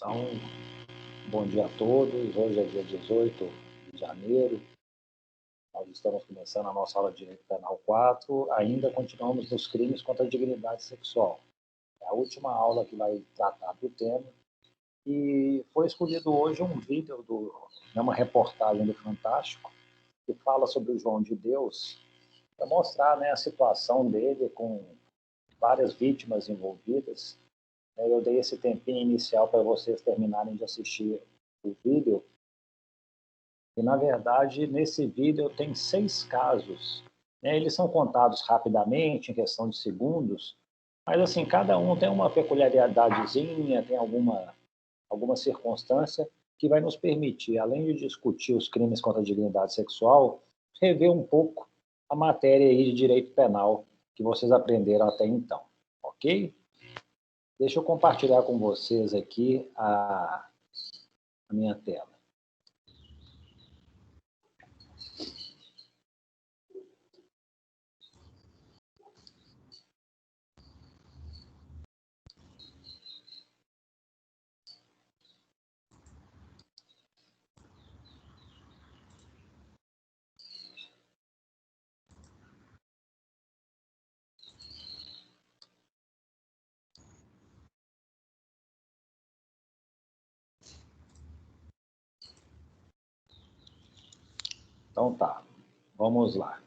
Então, bom dia a todos. Hoje é dia 18 de janeiro. Nós estamos começando a nossa aula de Direito Penal 4. Ainda continuamos nos crimes contra a dignidade sexual. É a última aula que vai tratar do tema. E foi escolhido hoje um vídeo, uma reportagem do Fantástico, que fala sobre o João de Deus, para mostrar, né, a situação dele com várias vítimas envolvidas. Eu dei esse tempinho inicial para vocês terminarem de assistir o vídeo. E, na verdade, nesse vídeo tem 6 casos. Eles são contados rapidamente, em questão de segundos, mas, assim, cada um tem uma peculiaridadezinha, tem alguma circunstância que vai nos permitir, além de discutir os crimes contra a dignidade sexual, rever um pouco a matéria aí de direito penal que vocês aprenderam até então, ok? Deixa eu compartilhar com vocês aqui a minha tela. Então tá, vamos lá.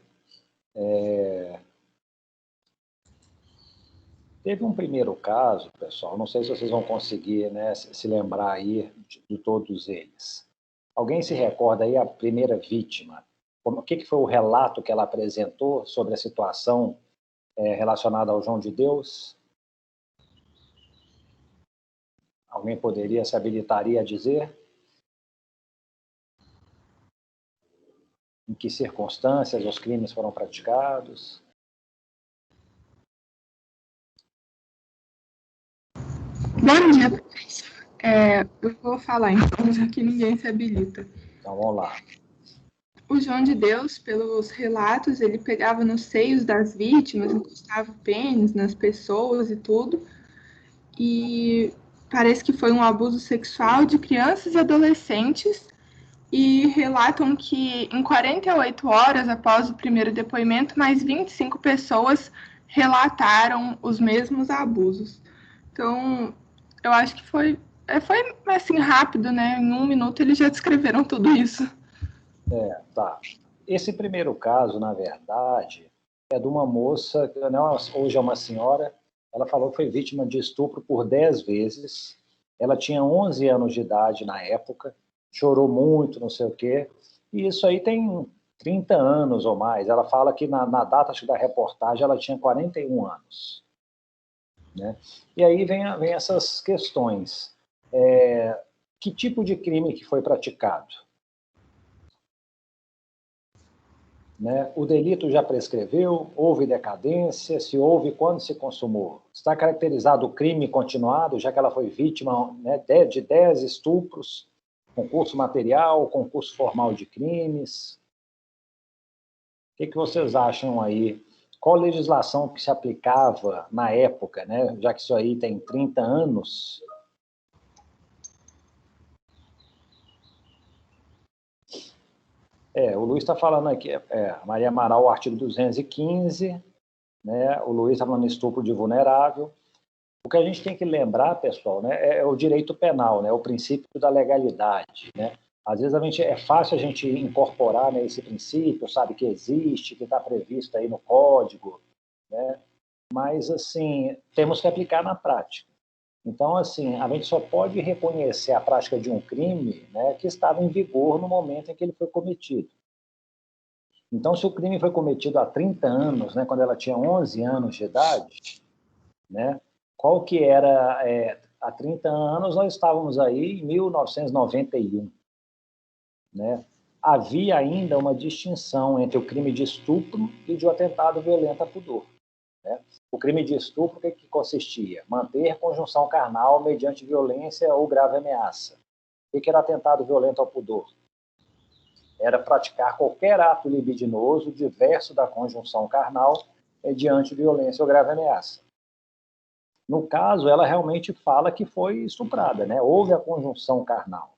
Teve um primeiro caso, pessoal, não sei se vocês vão conseguir, né, se lembrar aí de todos eles. Alguém se recorda aí a primeira vítima? O que foi o relato que ela apresentou sobre a situação relacionada ao João de Deus? Alguém poderia se habilitaria a dizer? Em que circunstâncias os crimes foram praticados? Bom dia, professor. Eu vou falar então, já que ninguém se habilita. Então vamos lá. O João de Deus, pelos relatos, ele pegava nos seios das vítimas, encostava o pênis nas pessoas e tudo. E parece que foi um abuso sexual de crianças e adolescentes. E relatam que em 48 horas após o primeiro depoimento, mais 25 pessoas relataram os mesmos abusos. Então, eu acho que foi assim, rápido, né? Em 1 minuto eles já descreveram tudo isso. Tá. Esse primeiro caso, na verdade, é de uma moça, que hoje é uma senhora, ela falou que foi vítima de estupro por 10 vezes, ela tinha 11 anos de idade na época, chorou muito, não sei o quê, e isso aí tem 30 anos ou mais. Ela fala que na data, acho que da reportagem, ela tinha 41 anos. Né? E aí vem essas questões. Que tipo de crime que foi praticado? Né? O delito já prescreveu? Houve decadência? Se houve, quando se consumou? Está caracterizado o crime continuado, já que ela foi vítima, né, de 10 estupros, concurso material, concurso formal de crimes? O que vocês acham aí? Qual legislação que se aplicava na época, né? Já que isso aí tem 30 anos? O Luiz está falando aqui, Maria Amaral, o artigo 215, né? O Luiz está falando estupro de vulnerável. O que a gente tem que lembrar, pessoal, né, é o direito penal, né, o princípio da legalidade, né? Às vezes é fácil a gente incorporar, né, esse princípio, sabe que existe, que está previsto aí no código, né? Mas assim temos que aplicar na prática. Então, assim, a gente só pode reconhecer a prática de um crime, né, que estava em vigor no momento em que ele foi cometido. Então, se o crime foi cometido há 30 anos, né, quando ela tinha 11 anos de idade, né, qual que era, há 30 anos nós estávamos aí em 1991, né? Havia ainda uma distinção entre o crime de estupro e de um atentado violento a pudor, né? O crime de estupro, o que consistia? Manter conjunção carnal mediante violência ou grave ameaça. O que era atentado violento ao pudor? Era praticar qualquer ato libidinoso diverso da conjunção carnal mediante violência ou grave ameaça. No caso, ela realmente fala que foi estuprada, né? Houve a conjunção carnal.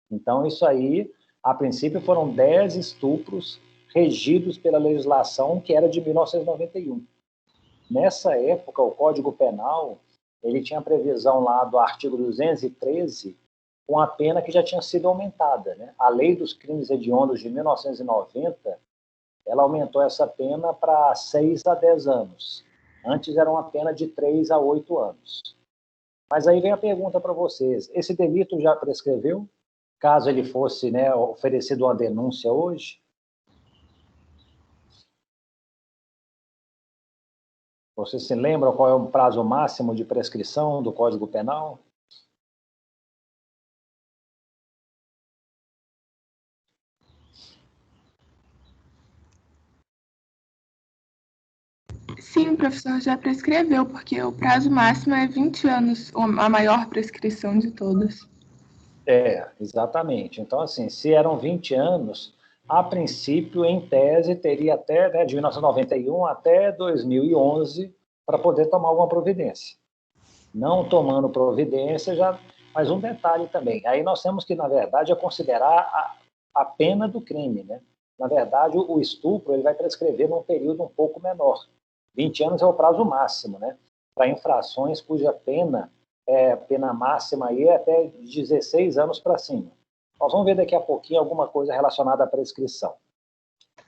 Então, isso aí, a princípio, foram 10 estupros regidos pela legislação que era de 1991. Nessa época, o Código Penal, ele tinha previsão lá do artigo 213, com a pena que já tinha sido aumentada, né? A Lei dos Crimes Hediondos de 1990, ela aumentou essa pena para 6 a 10 anos. Antes era uma pena de 3 a 8 anos. Mas aí vem a pergunta para vocês: esse delito já prescreveu? Caso ele fosse, né, oferecido uma denúncia hoje? Vocês se lembram qual é o prazo máximo de prescrição do Código Penal? Sim, professor, já prescreveu, porque o prazo máximo é 20 anos, a maior prescrição de todas. Exatamente. Então, assim, se eram 20 anos, a princípio, em tese, teria até, né, de 1991 até 2011 para poder tomar alguma providência. Não tomando providência, já... Mas um detalhe também, aí nós temos que, na verdade, considerar a pena do crime, né? Na verdade, o estupro ele vai prescrever num período um pouco menor. 20 anos é o prazo máximo, né? Para infrações cuja pena máxima aí é até 16 anos para cima. Nós vamos ver daqui a pouquinho alguma coisa relacionada à prescrição.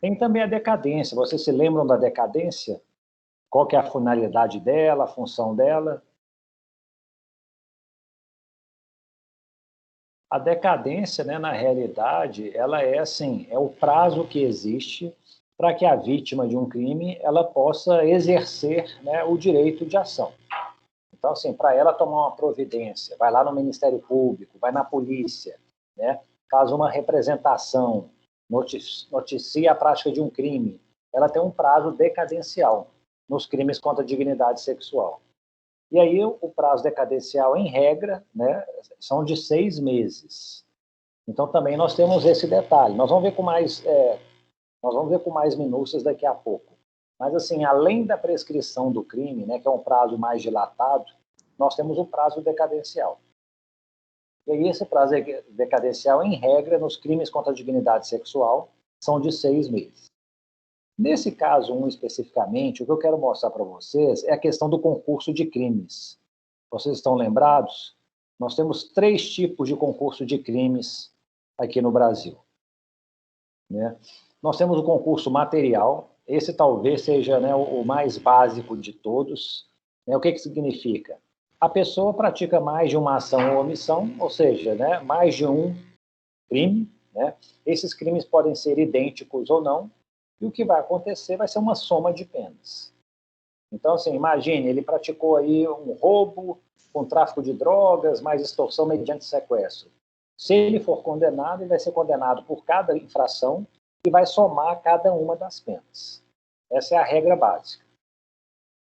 Tem também a decadência. Vocês se lembram da decadência? Qual que é a finalidade dela, a função dela? A decadência, né, na realidade, ela é assim, é o prazo que existe para que a vítima de um crime ela possa exercer, né, o direito de ação. Então, assim, para ela tomar uma providência, vai lá no Ministério Público, vai na polícia, né, faz uma representação, noticia a prática de um crime, ela tem um prazo decadencial nos crimes contra a dignidade sexual. E aí o prazo decadencial, em regra, né, são de 6 meses. Então também nós temos esse detalhe. Nós vamos ver com mais minúcias daqui a pouco. Mas assim, além da prescrição do crime, né, que é um prazo mais dilatado, nós temos o prazo decadencial. E aí esse prazo decadencial, em regra, nos crimes contra a dignidade sexual, são de 6 meses. Nesse caso, especificamente, o que eu quero mostrar para vocês é a questão do concurso de crimes. Vocês estão lembrados? Nós temos 3 tipos de concurso de crimes aqui no Brasil, né? Nós temos o concurso material, esse talvez seja, né, o mais básico de todos. Né? O que significa? A pessoa pratica mais de uma ação ou omissão, ou seja, né, mais de um crime. Né? Esses crimes podem ser idênticos ou não, e o que vai acontecer vai ser uma soma de penas. Então, assim, imagine, ele praticou aí um roubo com tráfico de drogas, mais extorsão mediante sequestro. Se ele for condenado, ele vai ser condenado por cada infração e vai somar cada uma das penas. Essa é a regra básica.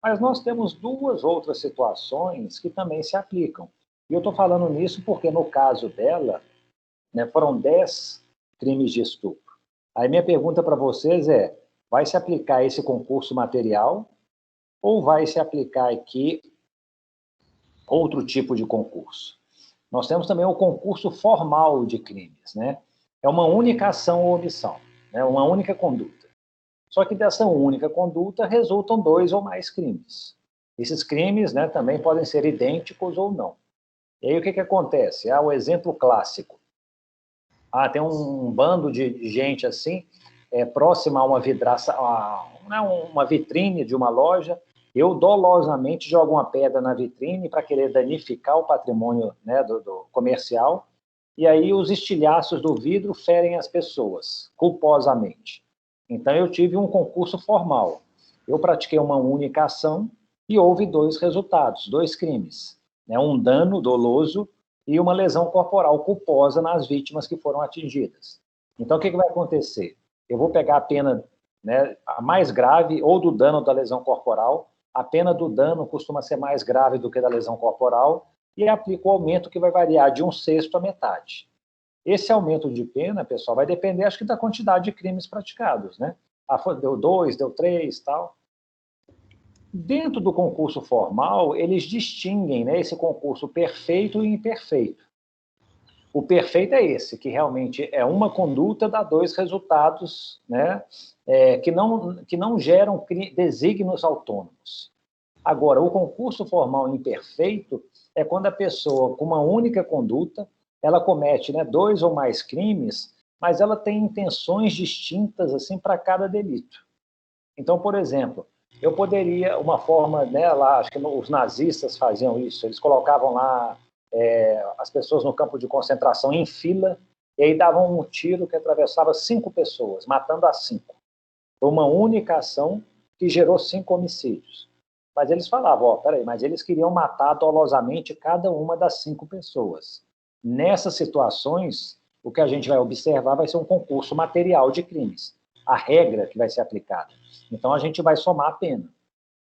Mas nós temos 2 outras situações que também se aplicam. E eu estou falando nisso porque, no caso dela, né, foram 10 crimes de estupro. Aí minha pergunta para vocês é, vai se aplicar esse concurso material ou vai se aplicar aqui outro tipo de concurso? Nós temos também o concurso formal de crimes, né? É uma única ação ou omissão, né? Uma única conduta. Só que dessa única conduta resultam 2 ou mais crimes. Esses crimes, né, também podem ser idênticos ou não. E aí o que acontece? O exemplo clássico. Tem um bando de gente assim, próxima a uma vidraça, uma vitrine de uma loja, eu dolosamente jogo uma pedra na vitrine para querer danificar o patrimônio, né, do comercial, e aí os estilhaços do vidro ferem as pessoas, culposamente. Então eu tive um concurso formal. Eu pratiquei uma única ação e houve 2 resultados, 2 crimes. Né, um dano doloso e uma lesão corporal culposa nas vítimas que foram atingidas. Então, o que vai acontecer? Eu vou pegar a pena, né, a mais grave, ou do dano ou da lesão corporal, a pena do dano costuma ser mais grave do que da lesão corporal, e aplico o aumento que vai variar de 1/6 a metade. Esse aumento de pena, pessoal, vai depender, acho que, da quantidade de crimes praticados, né? Deu 2, deu 3, tal. Dentro do concurso formal, eles distinguem, né, esse concurso perfeito e imperfeito. O perfeito é esse, que realmente é uma conduta, dá dois resultados, né, que não geram desígnios autônomos. Agora, o concurso formal imperfeito é quando a pessoa, com uma única conduta, ela comete, né, dois ou mais crimes, mas ela tem intenções distintas assim para cada delito. Então, por exemplo, eu poderia, uma forma, né, lá, acho que os nazistas faziam isso, eles colocavam lá as pessoas no campo de concentração em fila, e aí davam um tiro que atravessava 5 pessoas, matando as 5. Foi uma única ação que gerou 5 homicídios. Mas eles falavam, ó, peraí, mas eles queriam matar dolosamente cada uma das 5 pessoas. Nessas situações, o que a gente vai observar vai ser um concurso material de crimes. A regra que vai ser aplicada. Então, a gente vai somar a pena.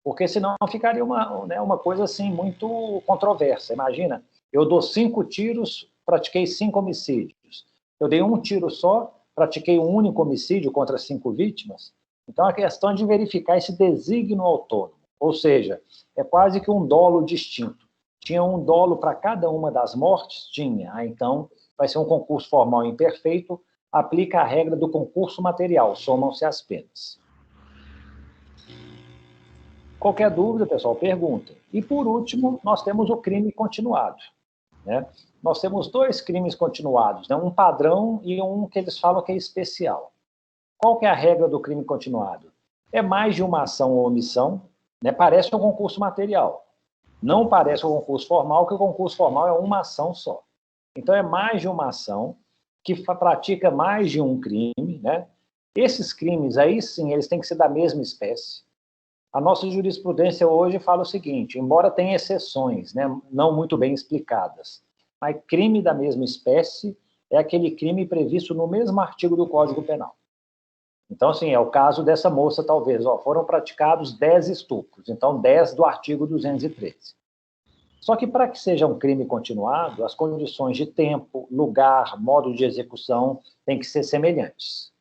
Porque senão ficaria uma coisa assim muito controversa. Imagina, eu dou 5 tiros, pratiquei 5 homicídios. Eu dei um tiro só, pratiquei um único homicídio contra 5 vítimas. Então, a questão é de verificar esse desígnio autônomo. Ou seja, é quase que um dolo distinto. Tinha um dolo para cada uma das mortes? Tinha. Então, vai ser um concurso formal imperfeito, aplica a regra do concurso material, somam-se as penas. Qualquer dúvida, pessoal, pergunta. E, por último, nós temos o crime continuado. Né? Nós temos 2 crimes continuados, né? Um padrão e um que eles falam que é especial. Qual que é a regra do crime continuado? É mais de uma ação ou omissão, né? Parece um concurso material. Não parece um concurso formal, que o concurso formal é uma ação só. Então, é mais de uma ação que pratica mais de um crime. Né? Esses crimes, aí sim, eles têm que ser da mesma espécie. A nossa jurisprudência hoje fala o seguinte, embora tenha exceções, né, não muito bem explicadas, mas crime da mesma espécie é aquele crime previsto no mesmo artigo do Código Penal. Então, assim, é o caso dessa moça, talvez, ó, foram praticados 10 estupros, então 10 do artigo 213. Só que para que seja um crime continuado, as condições de tempo, lugar, modo de execução têm que ser semelhantes.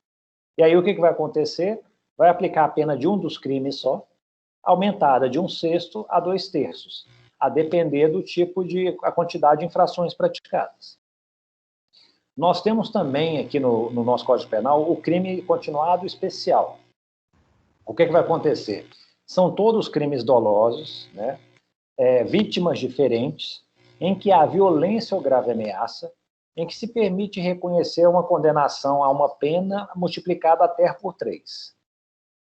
E aí o que vai acontecer? Vai aplicar a pena de um dos crimes só, aumentada de 1/6 a 2/3, a depender do tipo a quantidade de infrações praticadas. Nós temos também aqui no nosso Código Penal o crime continuado especial. O que vai acontecer? São todos crimes dolosos, né? Vítimas diferentes, em que há violência ou grave ameaça, em que se permite reconhecer uma condenação a uma pena multiplicada até por 3.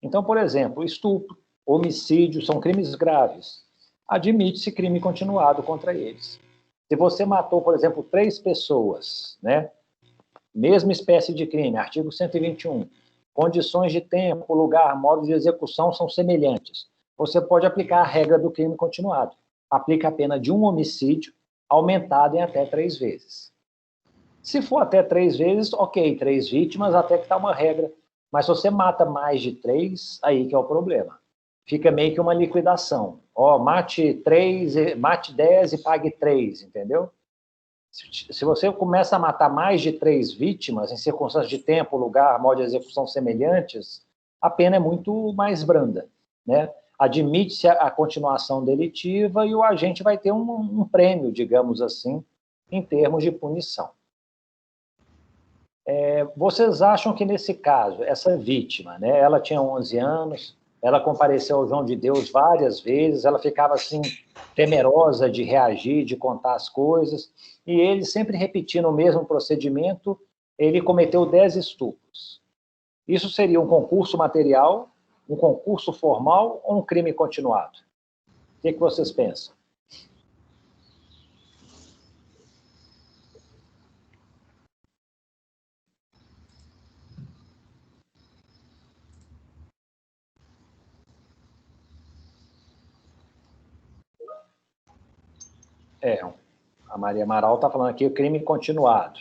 Então, por exemplo, estupro, homicídio são crimes graves. Admite-se crime continuado contra eles. Se você matou, por exemplo, 3 pessoas, né? Mesma espécie de crime, artigo 121, condições de tempo, lugar, modo de execução são semelhantes. Você pode aplicar a regra do crime continuado. Aplica a pena de um homicídio, aumentada em até 3 vezes. Se for até 3 vezes, ok, 3 vítimas, até que está uma regra. Mas se você mata mais de 3, aí que é o problema. Fica meio que uma liquidação. Ó, mate 10 e pague 3, entendeu? Se você começa a matar mais de 3 vítimas, em circunstâncias de tempo, lugar, modo de execução semelhantes, a pena é muito mais branda, né? Admite-se a continuação delitiva e o agente vai ter um prêmio, digamos assim, em termos de punição. Vocês acham que, nesse caso, essa vítima, né, ela tinha 11 anos, ela compareceu ao João de Deus várias vezes, ela ficava, assim, temerosa de reagir, de contar as coisas, e ele, sempre repetindo o mesmo procedimento, ele cometeu 10 estupros. Isso seria um concurso material, um concurso formal ou um crime continuado? O que vocês pensam? A Maria Amaral está falando aqui o crime continuado.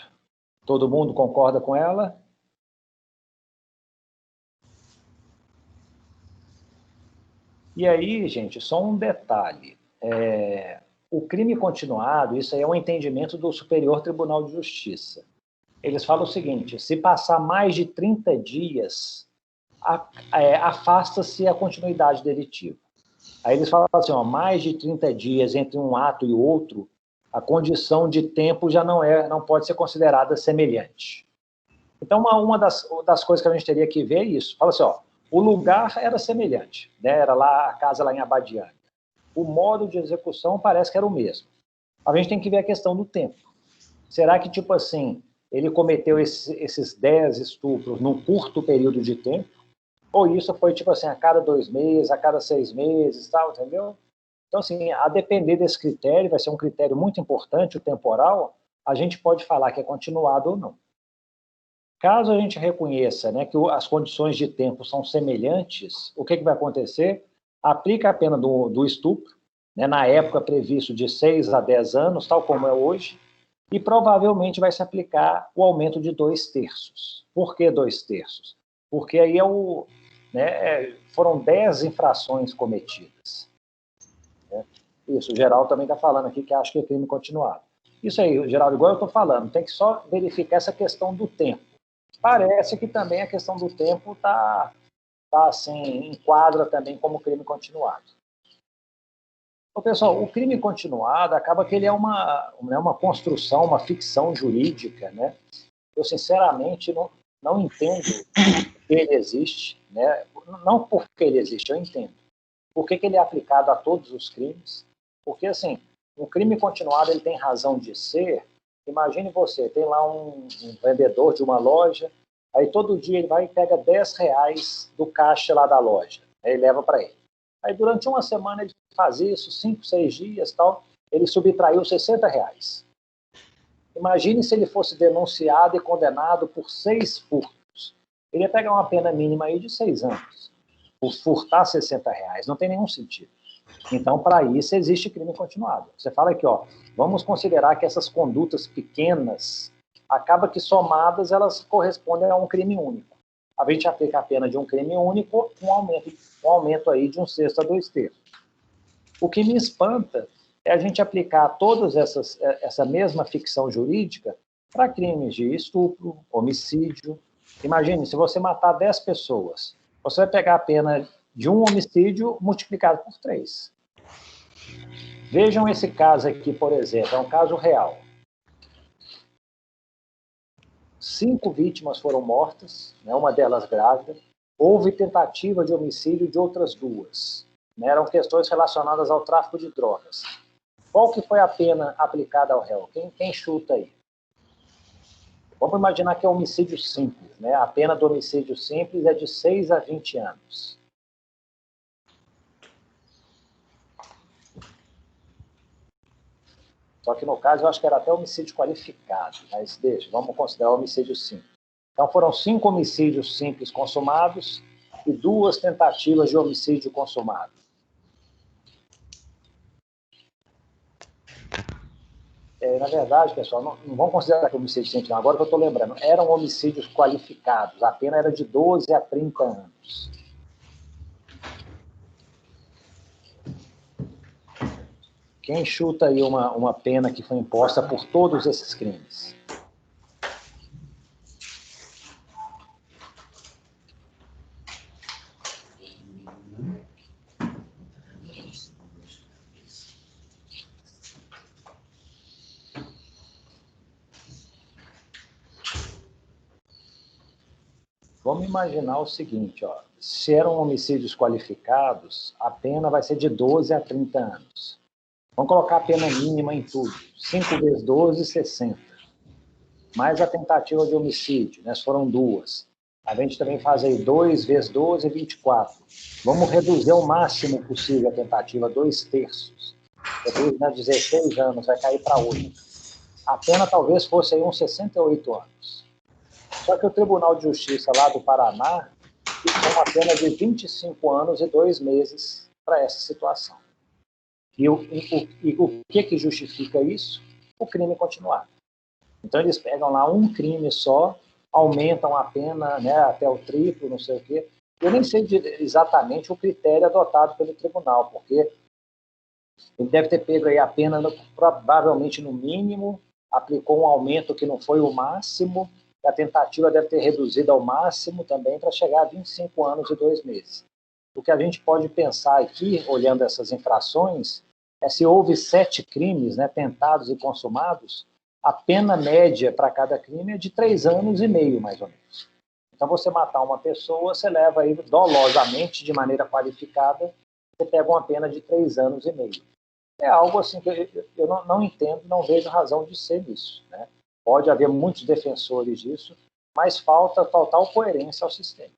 Todo mundo concorda com ela? E aí, gente, só um detalhe. O crime continuado, isso aí é um entendimento do Superior Tribunal de Justiça. Eles falam o seguinte, se passar mais de 30 dias, afasta-se a continuidade delitiva. Aí eles falam assim, ó, mais de 30 dias entre um ato e outro, a condição de tempo já não pode ser considerada semelhante. Então, uma das coisas que a gente teria que ver é isso. Fala assim, ó, o lugar era semelhante, né? Era lá a casa lá em Abadiânia. O modo de execução parece que era o mesmo. A gente tem que ver a questão do tempo. Será que, tipo assim, ele cometeu esses 10 estupros num curto período de tempo? Ou isso foi, tipo assim, a cada 2 meses, a cada 6 meses, tal, entendeu? Então, assim, a depender desse critério, vai ser um critério muito importante, o temporal, a gente pode falar que é continuado ou não. Caso a gente reconheça, né, que as condições de tempo são semelhantes, o que vai acontecer? Aplica a pena do estupro, né, na época previsto de 6 a 10 anos, tal como é hoje, e provavelmente vai se aplicar o aumento de 2/3. Por que 2/3? Porque aí foram 10 infrações cometidas. Né? Isso, o Geraldo também está falando aqui que acha que é crime continuado. Isso aí, Geraldo, igual eu estou falando, tem que só verificar essa questão do tempo. Parece que também a questão do tempo tá assim, enquadra também como crime continuado. Então, pessoal, o crime continuado acaba que ele é uma construção, uma ficção jurídica, né? Eu, sinceramente, não entendo que ele existe, né? Não porque ele existe, eu entendo. Por que ele é aplicado a todos os crimes? Porque, assim, um crime continuado ele tem razão de ser. Imagine você, tem lá um vendedor de uma loja, aí todo dia ele vai e pega R$10 do caixa lá da loja, aí leva para ele. Aí durante uma semana ele faz isso, 5, 6 dias, tal, ele subtraiu R$60. Imagine se ele fosse denunciado e condenado por 6 furtos. Ele ia pegar uma pena mínima aí de 6 anos. Por furtar R$60. Não tem nenhum sentido. Então, para isso, existe crime continuado. Você fala aqui, ó, vamos considerar que essas condutas pequenas, acaba que somadas, elas correspondem a um crime único. A gente aplica a pena de um crime único, um aumento aí de 1/6 a 2/3. O que me espanta é a gente aplicar todas essa mesma ficção jurídica para crimes de estupro, homicídio. Imagine, se você matar 10 pessoas, você vai pegar a pena de um homicídio multiplicado por 3. Vejam esse caso aqui, por exemplo, é um caso real. 5 vítimas foram mortas, né, uma delas grávida. Houve tentativa de homicídio de outras 2. Né, eram questões relacionadas ao tráfico de drogas. Qual que foi a pena aplicada ao réu? Quem chuta aí? Vamos imaginar que é homicídio simples. Né? A pena do homicídio simples é de 6 a 20 anos. Só que no caso eu acho que era até homicídio qualificado, mas deixa, vamos considerar homicídio simples. Então foram 5 homicídios simples consumados e 2 tentativas de homicídio consumado. Na verdade, pessoal, não vamos considerar que homicídio simples, não. Agora que eu estou lembrando, eram homicídios qualificados, a pena era de 12 a 30 anos. Quem chuta aí uma pena que foi imposta por todos esses crimes? Vamos imaginar o seguinte, ó, se eram homicídios qualificados, a pena vai ser de 12 a 30 anos. Vamos colocar a pena mínima em tudo, 5 vezes 12, 60. Mais a tentativa de homicídio, né, foram 2. A gente também faz aí 2 vezes 12, 24. Vamos reduzir ao máximo possível a tentativa, 2/3. Depois, né, 16 anos, vai cair para 8. A pena talvez fosse aí uns 68 anos. Só que o Tribunal de Justiça lá do Paraná fixou uma pena de 25 anos e 2 meses para essa situação. E o que justifica isso? O crime continuado. Então eles pegam lá um crime só, aumentam a pena, né, até o triplo, não sei o quê. Eu nem sei exatamente o critério adotado pelo tribunal, porque ele deve ter pego aí a pena provavelmente no mínimo, aplicou um aumento que não foi o máximo, e a tentativa deve ter reduzido ao máximo também para chegar a 25 anos e 2 meses. o que a gente pode pensar aqui, olhando essas infrações, é se houve 7 crimes, né, tentados e consumados, a pena média para cada crime é de 3 anos e meio, mais ou menos. Então, você matar uma pessoa, você leva aí dolosamente, de maneira qualificada, você pega uma pena de 3 anos e meio. É algo assim que eu não entendo, não vejo razão de ser isso, né? Pode haver muitos defensores disso, mas falta total coerência ao sistema,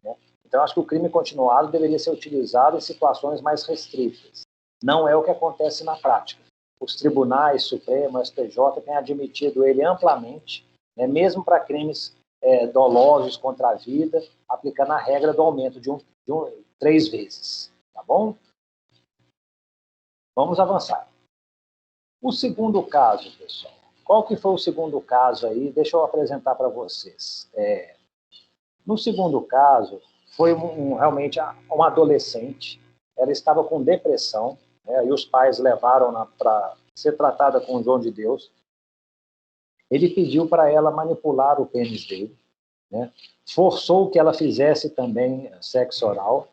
né? Então, acho que o crime continuado deveria ser utilizado em situações mais restritas. Não é o que acontece na prática. Os tribunais, Supremo, STJ, têm admitido ele amplamente, né, mesmo para crimes dolosos contra a vida, aplicando a regra do aumento de 3 vezes. Tá bom? Vamos avançar. O segundo caso, pessoal. Qual que foi o segundo caso aí? Deixa eu apresentar para vocês. No segundo caso, foi realmente uma adolescente. Ela estava com depressão, né, e os pais levaram-na para ser tratada com o João de Deus. Ele pediu para ela manipular o pênis dele, né, forçou que ela fizesse também sexo oral.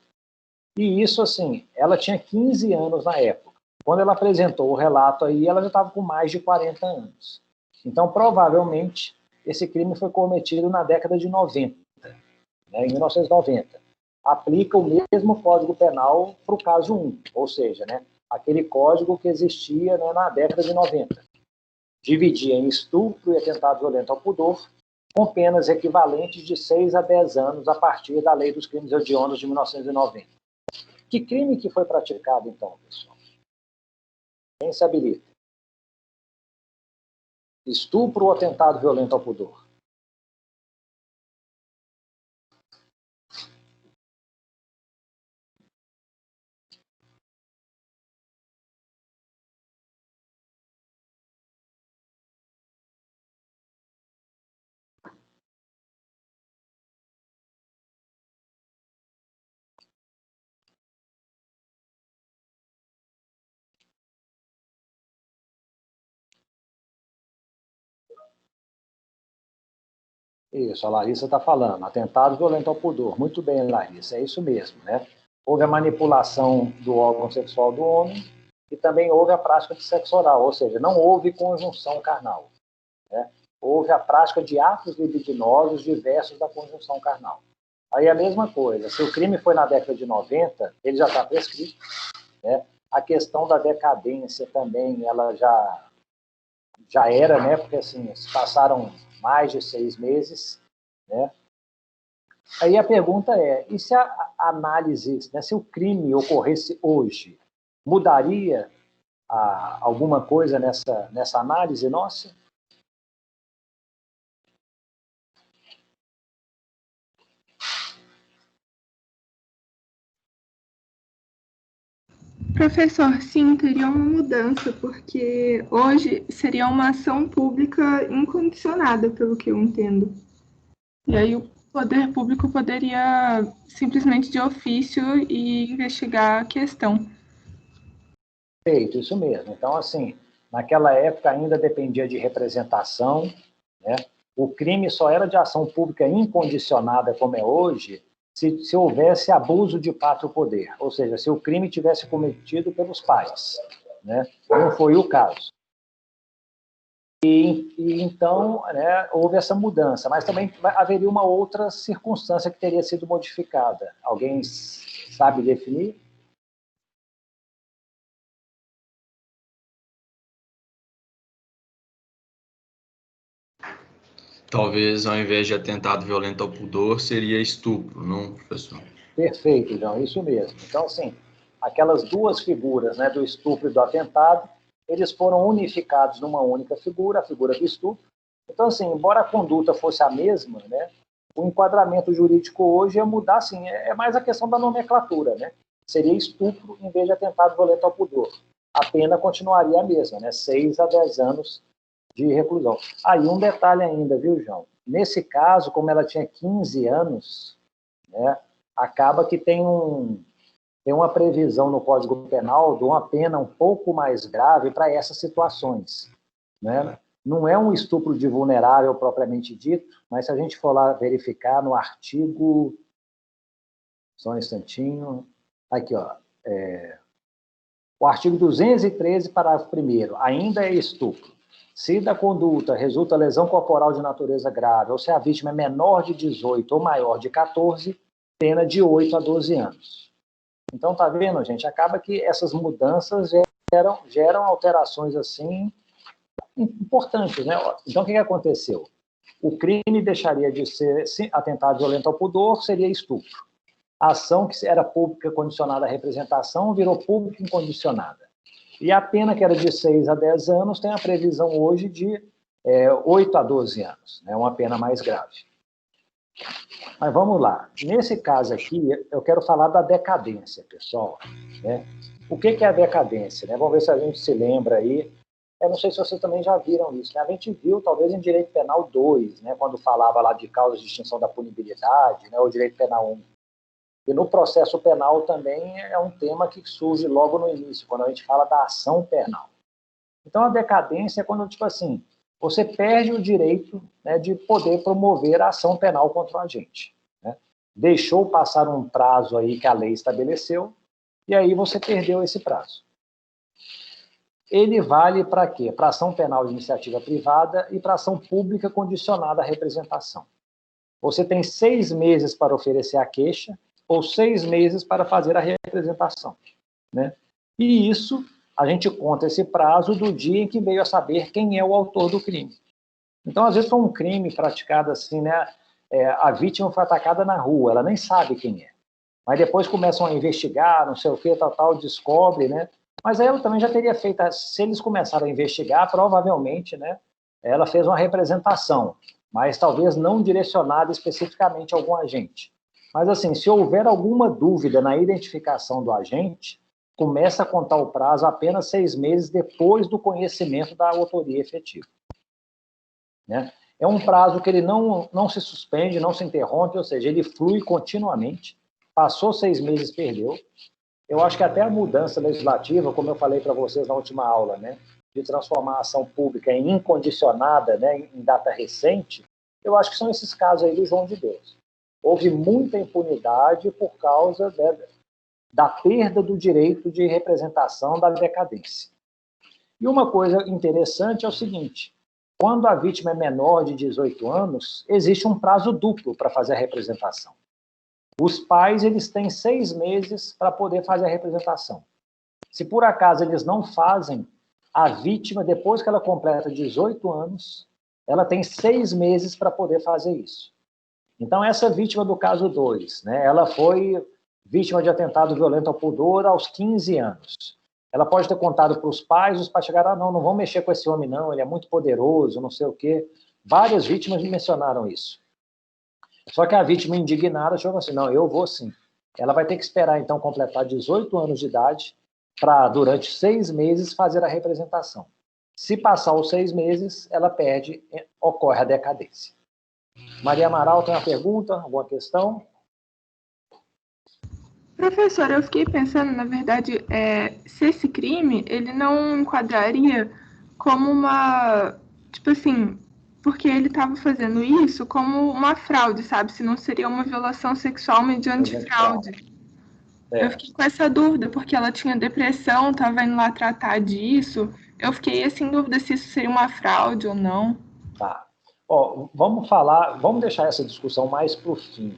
E isso, assim, ela tinha 15 anos na época. Quando ela apresentou o relato aí, ela já estava com mais de 40 anos. Então, provavelmente, esse crime foi cometido na década de 90, né, em 1990. Aplica o mesmo Código Penal para o caso 1, ou seja, né, aquele código que existia, né, na década de 90. Dividia em estupro e atentado violento ao pudor, com penas equivalentes de 6 a 10 anos a partir da Lei dos Crimes Hediondos de 1990. Que crime que foi praticado, então, pessoal? Quem se habilita? Estupro ou atentado violento ao pudor? Isso, a Larissa está falando. Atentado violento ao pudor. Muito bem, Larissa, é isso mesmo, né? Houve a manipulação do órgão sexual do homem e também houve a prática de sexo oral, ou seja, não houve conjunção carnal, né? Houve a prática de atos libidinosos diversos da conjunção carnal. Aí a mesma coisa, se o crime foi na década de 90, ele já está prescrito, né? A questão da decadência também, ela já era, né? Porque assim, se passaram mais de 6 meses, né? Aí a pergunta é, e se a análise, né, se o crime ocorresse hoje, mudaria alguma coisa nessa análise nossa? Professor, sim, teria uma mudança, porque hoje seria uma ação pública incondicionada, pelo que eu entendo. E aí o poder público poderia simplesmente de ofício e investigar a questão. Feito, isso mesmo. Então, assim, naquela época ainda dependia de representação, né? O crime só era de ação pública incondicionada, como é hoje, se houvesse abuso de pátrio poder, ou seja, se o crime tivesse cometido pelos pais, né? Não foi o caso. E então, né, houve essa mudança, mas também haveria uma outra circunstância que teria sido modificada. Alguém sabe definir? Talvez, ao invés de atentado violento ao pudor, seria estupro, não, professor? Perfeito, João, isso mesmo. Então, assim, aquelas duas figuras, né, do estupro e do atentado, eles foram unificados numa única figura, a figura do estupro. Então, assim, embora a conduta fosse a mesma, né, o enquadramento jurídico hoje ia mudar, assim, é mais a questão da nomenclatura, né? Seria estupro em vez de atentado violento ao pudor. A pena continuaria a mesma, né? 6 a 10 anos de reclusão. Aí, um detalhe ainda, viu, João? Nesse caso, como ela tinha 15 anos, né, acaba que tem uma previsão no Código Penal de uma pena um pouco mais grave para essas situações, né? Não é um estupro de vulnerável propriamente dito, mas se a gente for lá verificar no artigo Só um instantinho. Aqui, ó. O artigo 213, parágrafo 1º, ainda é estupro. Se da conduta resulta lesão corporal de natureza grave, ou se a vítima é menor de 18 ou maior de 14, pena de 8 a 12 anos. Então, tá vendo, gente? Acaba que essas mudanças geram alterações, assim, importantes, né? Então, o que aconteceu? O crime deixaria de ser atentado violento ao pudor, seria estupro. A ação que era pública condicionada à representação virou pública incondicionada. E a pena, que era de 6 a 10 anos, tem a previsão hoje de 8 a 12 anos. É uma pena mais grave. Mas vamos lá. Nesse caso aqui, eu quero falar da decadência, pessoal. Né? O que é a decadência? Né? Vamos ver se a gente se lembra aí. Eu não sei se vocês também já viram isso. Né? A gente viu, talvez, em Direito Penal 2, né? Quando falava lá de causa de extinção da punibilidade, né? Ou Direito Penal 1. E no processo penal também é um tema que surge logo no início, quando a gente fala da ação penal. Então, a decadência é quando, tipo assim, você perde o direito, né, de poder promover a ação penal contra o agente. Né? Deixou passar um prazo aí que a lei estabeleceu, e aí você perdeu esse prazo. Ele vale para quê? Para ação penal de iniciativa privada e para ação pública condicionada à representação. Você tem 6 meses para oferecer a queixa, ou 6 meses para fazer a representação. Né? E isso, a gente conta esse prazo do dia em que veio a saber quem é o autor do crime. Então, às vezes, foi um crime praticado assim, né? A vítima foi atacada na rua, ela nem sabe quem é. Mas depois começam a investigar, não sei o que, tal, descobre, né? Mas aí ela também já teria feito, se eles começaram a investigar, provavelmente, né? Ela fez uma representação, mas talvez não direcionada especificamente a algum agente. Mas, assim, se houver alguma dúvida na identificação do agente, começa a contar o prazo apenas 6 meses depois do conhecimento da autoria efetiva. Né? É um prazo que ele não se suspende, não se interrompe, ou seja, ele flui continuamente. Passou 6 meses, perdeu. Eu acho que até a mudança legislativa, como eu falei para vocês na última aula, né, de transformar a ação pública em incondicionada, né, em data recente, eu acho que são esses casos aí do João de Deus. Houve muita impunidade por causa, né, da perda do direito de representação da decadência. E uma coisa interessante é o seguinte, quando a vítima é menor de 18 anos, existe um prazo duplo para fazer a representação. Os pais, eles têm 6 meses para poder fazer a representação. Se por acaso eles não fazem, a vítima, depois que ela completa 18 anos, ela tem 6 meses para poder fazer isso. Então, essa vítima do caso 2, né, ela foi vítima de atentado violento ao pudor aos 15 anos. Ela pode ter contado para os pais chegaram, não vão mexer com esse homem não, ele é muito poderoso, não sei o quê. Várias vítimas mencionaram isso. Só que a vítima indignada chegou assim, não, eu vou sim. Ela vai ter que esperar, então, completar 18 anos de idade para, durante 6 meses, fazer a representação. Se passar os 6 meses, ela perde, ocorre a decadência. Maria Amaral, tem uma pergunta, alguma questão? Professor, eu fiquei pensando, na verdade, se esse crime, ele não enquadraria como uma, tipo assim, porque ele estava fazendo isso como uma fraude, sabe? Se não seria uma violação sexual mediante fraude. Eu fiquei com essa dúvida, porque ela tinha depressão, estava indo lá tratar disso. Eu fiquei assim, em dúvida se isso seria uma fraude ou não. Tá. Vamos deixar essa discussão mais para o fim.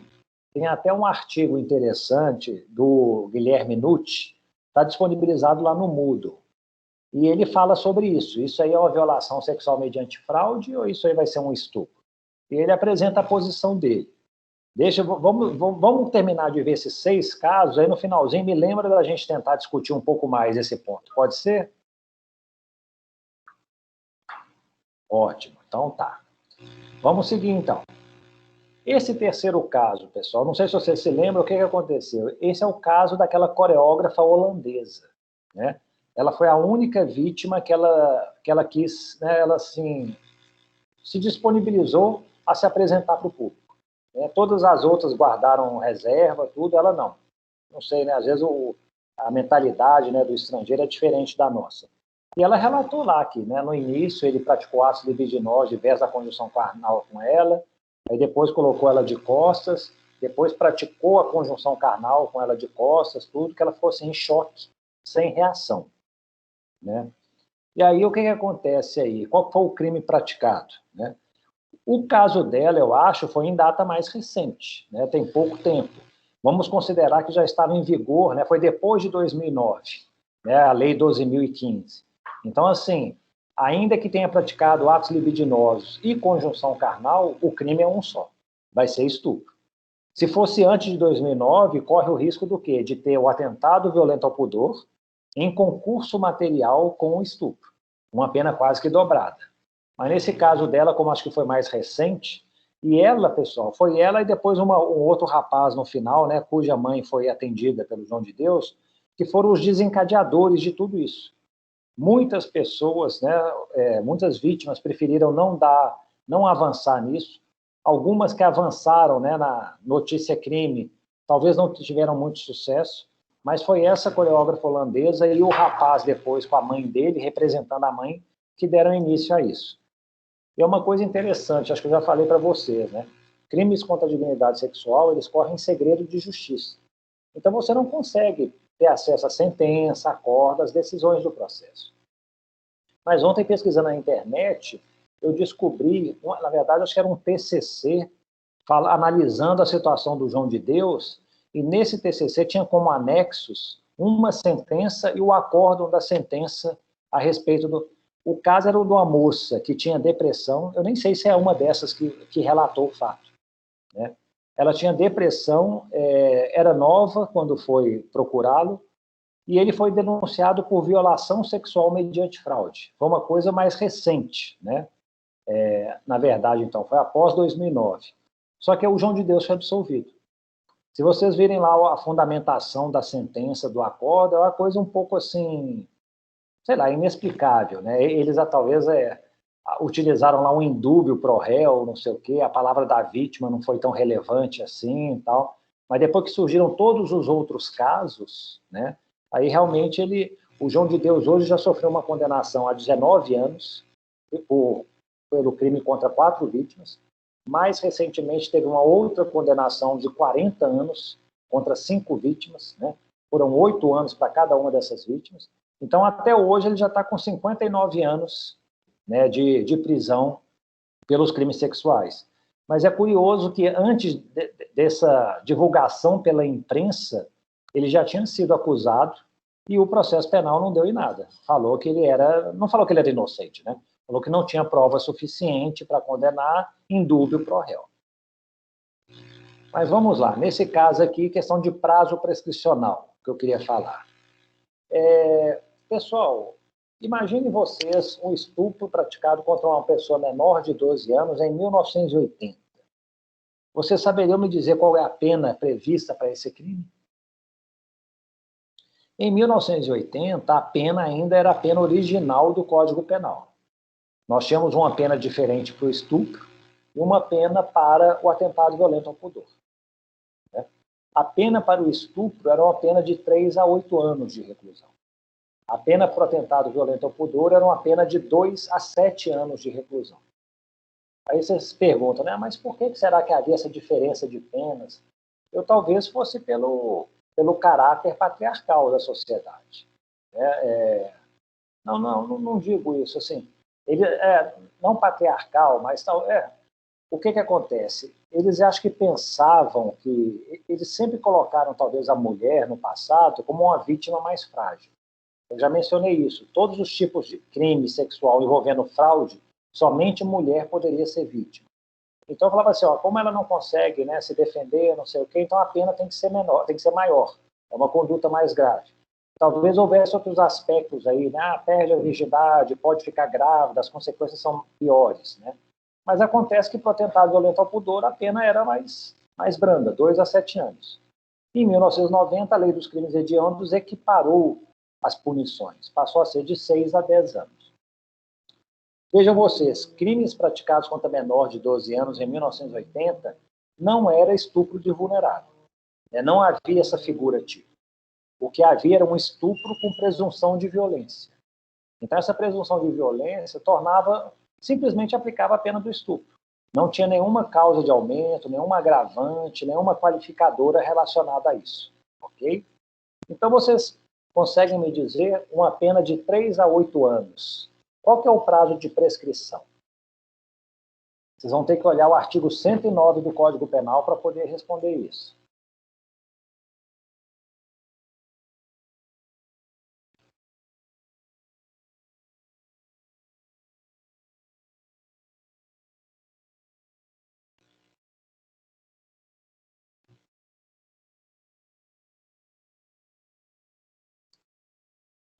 Tem até um artigo interessante do Guilherme Nucci, está disponibilizado lá no Moodle. E ele fala sobre isso. Isso aí é uma violação sexual mediante fraude ou isso aí vai ser um estupro? E ele apresenta a posição dele. Vamos terminar de ver esses 6 casos, aí no finalzinho me lembra da gente tentar discutir um pouco mais esse ponto. Pode ser? Ótimo, então tá. Vamos seguir, então. Esse terceiro caso, pessoal, não sei se você se lembra o que aconteceu. Esse é o caso daquela coreógrafa holandesa, né? Ela foi a única vítima que ela quis, né, ela assim, se disponibilizou a se apresentar para o público. Né? Todas as outras guardaram reserva, tudo, ela não. Não sei, né? Às vezes a mentalidade, né, do estrangeiro é diferente da nossa. E ela relatou lá que, né, no início, ele praticou ácido libidinoide versus a conjunção carnal com ela, aí depois colocou ela de costas, depois praticou a conjunção carnal com ela de costas, tudo, que ela fosse em choque, sem reação, né? E aí, o que acontece aí? Qual foi o crime praticado, né? O caso dela, eu acho, foi em data mais recente, né? Tem pouco tempo. Vamos considerar que já estava em vigor, né? Foi depois de 2009, né? A Lei 12.015. Então, assim, ainda que tenha praticado atos libidinosos e conjunção carnal, o crime é um só, vai ser estupro. Se fosse antes de 2009, corre o risco do quê? De ter o atentado violento ao pudor em concurso material com o estupro, uma pena quase que dobrada. Mas nesse caso dela, como acho que foi mais recente, e ela, pessoal, foi ela e depois um outro rapaz no final, né, cuja mãe foi atendida pelo João de Deus, que foram os desencadeadores de tudo isso. Muitas pessoas, né, muitas vítimas preferiram não avançar nisso. Algumas que avançaram, né, na notícia crime, talvez não tiveram muito sucesso, mas foi essa coreógrafa holandesa e o rapaz depois com a mãe dele, representando a mãe, que deram início a isso. E é uma coisa interessante, acho que eu já falei para vocês, né? Crimes contra a dignidade sexual, eles correm em segredo de justiça. Então você não consegue ter acesso à sentença, acorda, às decisões do processo. Mas ontem, pesquisando na internet, eu descobri, na verdade, acho que era um TCC, analisando a situação do João de Deus, e nesse TCC tinha como anexos uma sentença e o acórdão da sentença a respeito do... O caso era o de uma moça que tinha depressão, eu nem sei se é uma dessas que relatou o fato, né? Ela tinha depressão, era nova quando foi procurá-lo, e ele foi denunciado por violação sexual mediante fraude. Foi uma coisa mais recente, né? Na verdade, então, foi após 2009. Só que o João de Deus foi absolvido. Se vocês virem lá a fundamentação da sentença, do acordo, é uma coisa um pouco assim, sei lá, inexplicável, né? Eles talvez utilizaram lá um indúbio pro réu, não sei o quê, a palavra da vítima não foi tão relevante assim e tal, mas depois que surgiram todos os outros casos, né? Aí realmente o João de Deus hoje já sofreu uma condenação a 19 anos pelo crime contra 4 vítimas. Mais recentemente teve uma outra condenação de 40 anos contra 5 vítimas, né? Foram 8 anos para cada uma dessas vítimas. Então, até hoje, ele já está com 59 anos, né, de prisão pelos crimes sexuais. Mas é curioso que antes dessa divulgação pela imprensa, ele já tinha sido acusado e o processo penal não deu em nada. Falou que não falou que ele era inocente, né? Falou que não tinha prova suficiente para condenar, indúbio pro réu. Mas vamos lá, nesse caso aqui, questão de prazo prescricional, que eu queria falar. Pessoal, imagine vocês um estupro praticado contra uma pessoa menor de 12 anos em 1980. Vocês saberiam me dizer qual é a pena prevista para esse crime? Em 1980, a pena ainda era a pena original do Código Penal. Nós tínhamos uma pena diferente para o estupro e uma pena para o atentado violento ao pudor. A pena para o estupro era uma pena de 3 a 8 anos de reclusão. A pena para o atentado violento ao pudor era uma pena de 2 a 7 anos de reclusão. Aí vocês perguntam, né? Mas por que será que havia essa diferença de penas? Eu talvez fosse pelo caráter patriarcal da sociedade. Não digo isso assim. Ele não patriarcal, mas o que acontece? Eles acho que pensavam que eles sempre colocaram talvez a mulher no passado como uma vítima mais frágil. Eu já mencionei isso. Todos os tipos de crime sexual envolvendo fraude, somente mulher poderia ser vítima. Então eu falava assim, como ela não consegue, né, se defender, não sei o quê, então a pena tem que ser menor, tem que ser maior. É uma conduta mais grave. Talvez houvesse outros aspectos aí, né? Perde a virgindade, pode ficar grávida, as consequências são piores, né? Mas acontece que para o atentado violento ao pudor a pena era mais branda, 2 a 7 anos. Em 1990, a Lei dos Crimes Hediondos equiparou as punições, passou a ser de 6 a 10 anos. Vejam vocês, crimes praticados contra menor de 12 anos em 1980 não era estupro de vulnerável. Não havia essa figura tipo. O que havia era um estupro com presunção de violência. Então, essa presunção de violência simplesmente aplicava a pena do estupro. Não tinha nenhuma causa de aumento, nenhuma agravante, nenhuma qualificadora relacionada a isso, ok? Então, vocês conseguem me dizer uma pena de 3 a 8 anos. Qual que é o prazo de prescrição? Vocês vão ter que olhar o artigo 109 do Código Penal para poder responder isso.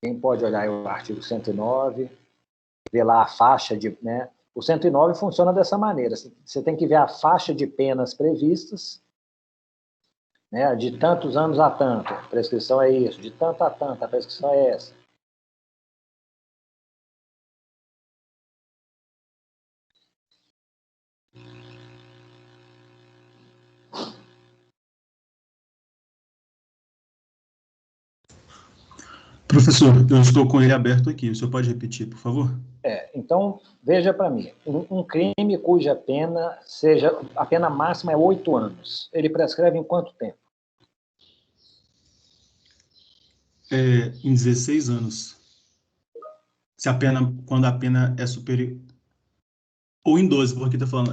Quem pode olhar o artigo 109, ver lá a faixa de... Né? O 109 funciona dessa maneira. Você tem que ver a faixa de penas previstas, né? De tantos anos a tanto, a prescrição é isso. De tanto a tanto, a prescrição é essa. Professor, eu estou com ele aberto aqui. O senhor pode repetir, por favor? Então, veja para mim. Um crime cuja pena seja... A pena máxima é 8 anos. Ele prescreve em quanto tempo? Em 16 anos. Quando a pena é superior... Ou em 12, porque está falando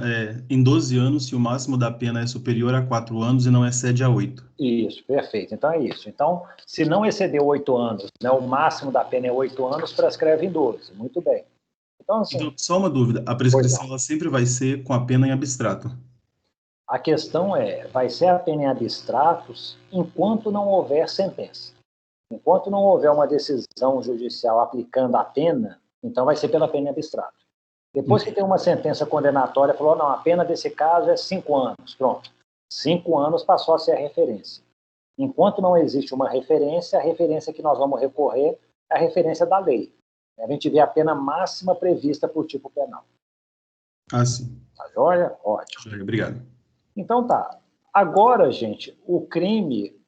em 12 anos, se o máximo da pena é superior a 4 anos e não excede a 8. Isso, perfeito. Então é isso. Então, se não exceder 8 anos, né, o máximo da pena é 8 anos, prescreve em 12. Muito bem. Então, assim, Então, só uma dúvida. A prescrição ela sempre vai ser com a pena em abstrato? a questão vai ser a pena em abstratos enquanto não houver sentença. Enquanto não houver uma decisão judicial aplicando a pena, então vai ser pela pena em abstrato. Depois que tem uma sentença condenatória, falou, não, a pena desse caso é 5 anos. Pronto. 5 anos passou a ser a referência. Enquanto não existe uma referência, a referência que nós vamos recorrer é a referência da lei. A gente vê a pena máxima prevista por tipo penal. Ah, sim. Tá joia? Ótimo. Joia, obrigado. Então tá. Agora, gente, o crime...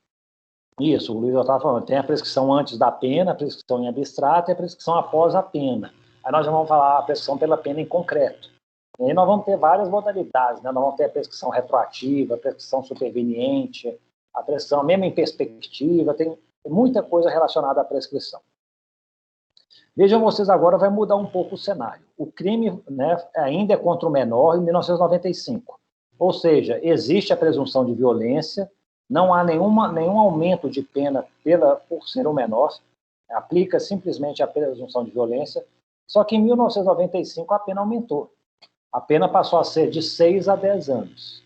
Isso, o Luiz estava falando, tem a prescrição antes da pena, a prescrição em abstrato e a prescrição após a pena. Aí nós já vamos falar a prescrição pela pena em concreto. E aí nós vamos ter várias modalidades, né? Nós vamos ter a prescrição retroativa, a prescrição superveniente, a prescrição mesmo em perspectiva, tem muita coisa relacionada à prescrição. Vejam vocês agora, vai mudar um pouco o cenário. O crime, né, ainda é contra o menor em 1995. Ou seja, existe a presunção de violência, não há nenhum aumento de pena por ser um menor, aplica simplesmente a presunção de violência, só que em 1995 a pena aumentou. A pena passou a ser de 6 a 10 anos.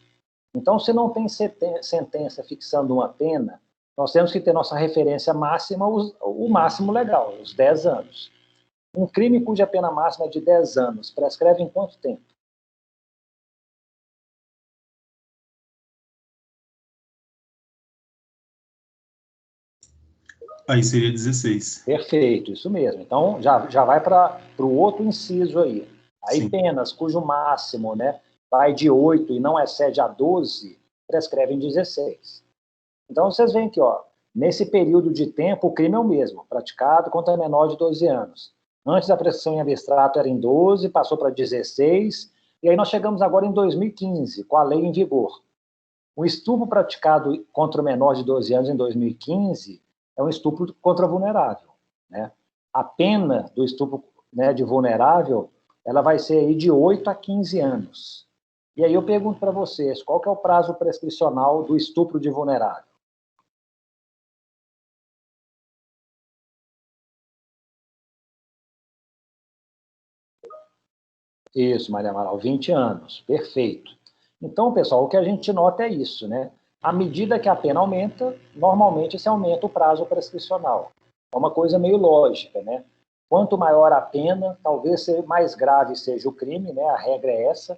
Então, se não tem sentença fixando uma pena, nós temos que ter nossa referência máxima, o máximo legal, os 10 anos. Um crime cuja pena máxima é de 10 anos, prescreve em quanto tempo? Aí seria 16. Perfeito, isso mesmo. Então, já vai para o outro inciso aí. Aí, Sim. penas cujo máximo, né, vai de 8 e não excede a 12, prescreve em 16. Então, vocês veem que, ó, nesse período de tempo, o crime é o mesmo, praticado contra menor de 12 anos. Antes, a prescrição em abstrato era em 12, passou para 16, e aí nós chegamos agora em 2015, com a lei em vigor. O estupro praticado contra o menor de 12 anos em 2015 é um estupro contra vulnerável, né? A pena do estupro, né, de vulnerável, ela vai ser aí de 8 a 15 anos. E aí eu pergunto para vocês, qual que é o prazo prescricional do estupro de vulnerável? Isso, Maria Amaral, 20 anos, perfeito. Então, pessoal, o que a gente nota é isso, né? À medida que a pena aumenta, normalmente se aumenta o prazo prescricional. É uma coisa meio lógica, né? Quanto maior a pena, talvez mais grave seja o crime, né? A regra é essa.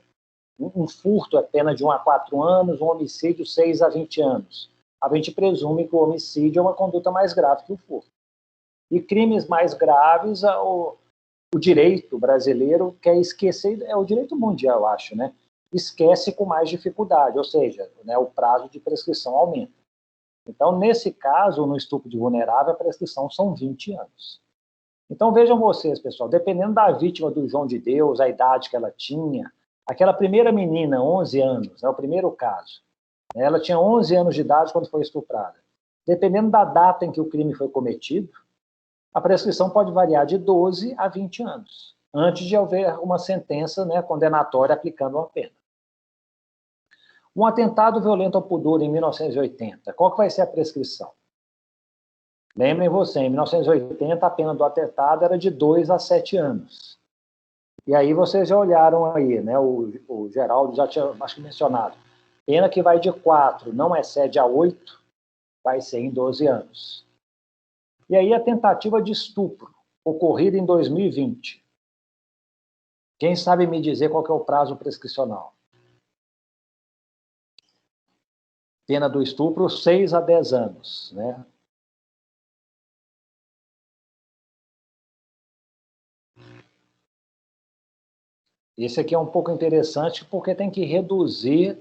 Um furto é pena de 1 a 4 anos, um homicídio 6 a 20 anos. A gente presume que o homicídio é uma conduta mais grave que o furto. E crimes mais graves, o direito brasileiro quer esquecer, é o direito mundial, eu acho, né? Esquece com mais dificuldade, ou seja, né, o prazo de prescrição aumenta. Então, nesse caso, no estupro de vulnerável, a prescrição são 20 anos. Então, vejam vocês, pessoal, dependendo da vítima do João de Deus, a idade que ela tinha, Aquela primeira menina, 11 anos, o primeiro caso, ela tinha 11 anos de idade quando foi estuprada. Dependendo da data em que o crime foi cometido, a prescrição pode variar de 12 a 20 anos, antes de haver uma sentença, né, condenatória aplicando uma pena. Um atentado violento ao pudor em 1980, qual que vai ser a prescrição? Lembrem você, em 1980 a pena do atentado era de 2 a 7 anos. E aí vocês já olharam aí, né, o Geraldo já tinha, acho que mencionado, pena que vai de 4, não excede a 8, vai ser em 12 anos. E aí a tentativa de estupro, ocorrida em 2020. Quem sabe me dizer qual que é o prazo prescricional? Pena do estupro, 6 a 10 anos, né? Esse aqui é um pouco interessante porque tem que reduzir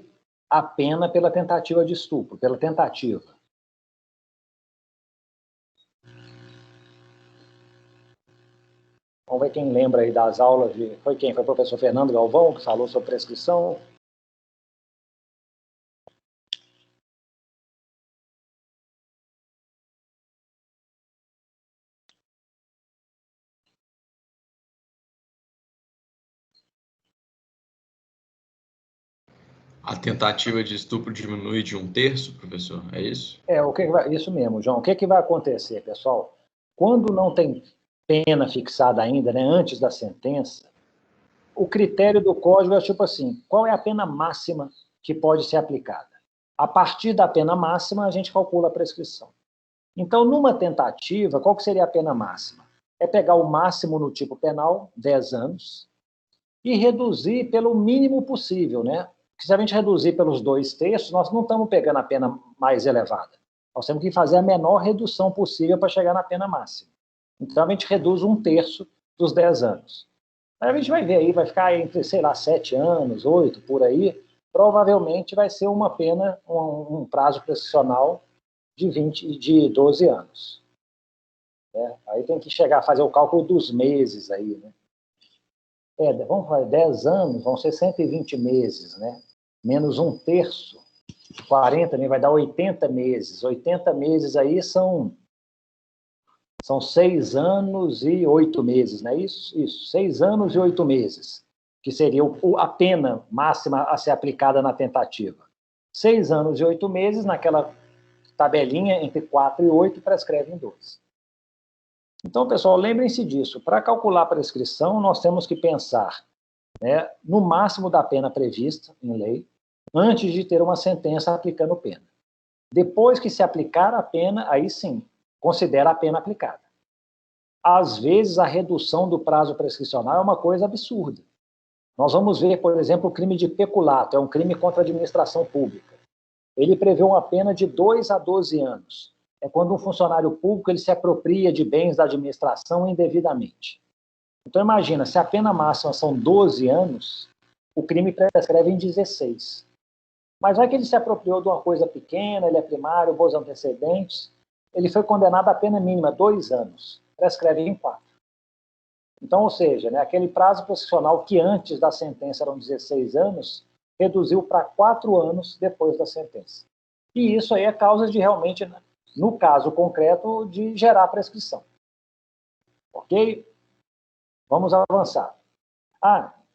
a pena pela tentativa de estupro, pela tentativa. Vamos ver quem lembra aí das aulas de... Foi quem? Foi o professor Fernando Galvão que falou sobre prescrição? A tentativa de estupro diminui de 1/3, professor? É isso? Isso mesmo, João. O que vai acontecer, pessoal? Quando não tem pena fixada ainda, né, antes da sentença, o critério do código é tipo assim, qual é a pena máxima que pode ser aplicada? A partir da pena máxima, a gente calcula a prescrição. Então, numa tentativa, qual que seria a pena máxima? É pegar o máximo no tipo penal, 10 anos, e reduzir pelo mínimo possível, né? Porque se a gente reduzir pelos 2/3, nós não estamos pegando a pena mais elevada. Nós temos que fazer a menor redução possível para chegar na pena máxima. Então, a gente reduz 1/3 dos 10 anos. Aí a gente vai ver aí, vai ficar entre, sei lá, 7 anos, 8, por aí, provavelmente vai ser uma pena, um prazo prescricional de 12 anos. Aí tem que chegar a fazer o cálculo dos meses aí, né? Vamos falar, 10 anos, vão ser 120 meses, né? Menos 1/3, 40 também vai dar 80 meses. 80 meses aí são 6 anos e 8 meses, não é isso? Isso, 6 anos e 8 meses, que seria a pena máxima a ser aplicada na tentativa. 6 anos e 8 meses, naquela tabelinha entre 4 e 8, prescreve em 12. Então, pessoal, lembrem-se disso. Para calcular a prescrição, nós temos que pensar, né, no máximo da pena prevista em lei, antes de ter uma sentença aplicando pena. Depois que se aplicar a pena, aí sim, considera a pena aplicada. Às vezes, a redução do prazo prescricional é uma coisa absurda. Nós vamos ver, por exemplo, o crime de peculato, é um crime contra a administração pública. Ele prevê uma pena de 2 a 12 anos. É quando um funcionário público ele se apropria de bens da administração indevidamente. Então, imagina, se a pena máxima são 12 anos, o crime prescreve em 16. Mas vai que ele se apropriou de uma coisa pequena, ele é primário, bons antecedentes, ele foi condenado à pena mínima, 2 anos, prescreve em 4. Então, ou seja, né, aquele prazo prescricional que antes da sentença eram 16 anos, reduziu para 4 anos depois da sentença. E isso aí é causa de realmente, no caso concreto, de gerar prescrição. Ok? Vamos avançar.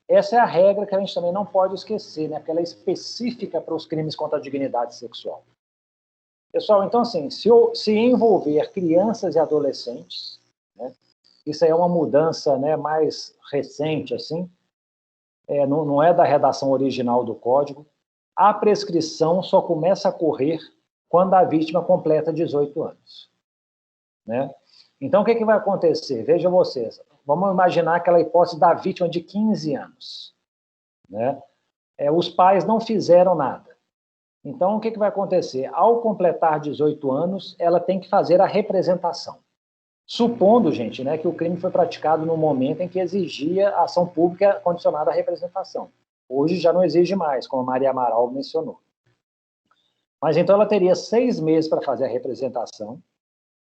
Essa é a regra que a gente também não pode esquecer, né? Porque ela é específica para os crimes contra a dignidade sexual. Pessoal, então assim, se envolver crianças e adolescentes, né, isso aí é uma mudança, né, mais recente, assim, não é da redação original do Código, a prescrição só começa a correr quando a vítima completa 18 anos. Né? Então, o que vai acontecer? Vejam vocês, vamos imaginar aquela hipótese da vítima de 15 anos. Né? Os pais não fizeram nada. Então, o que vai acontecer? Ao completar 18 anos, ela tem que fazer a representação. Supondo, gente, né, que o crime foi praticado no momento em que exigia a ação pública condicionada à representação. Hoje já não exige mais, como a Maria Amaral mencionou. Mas então ela teria 6 meses para fazer a representação,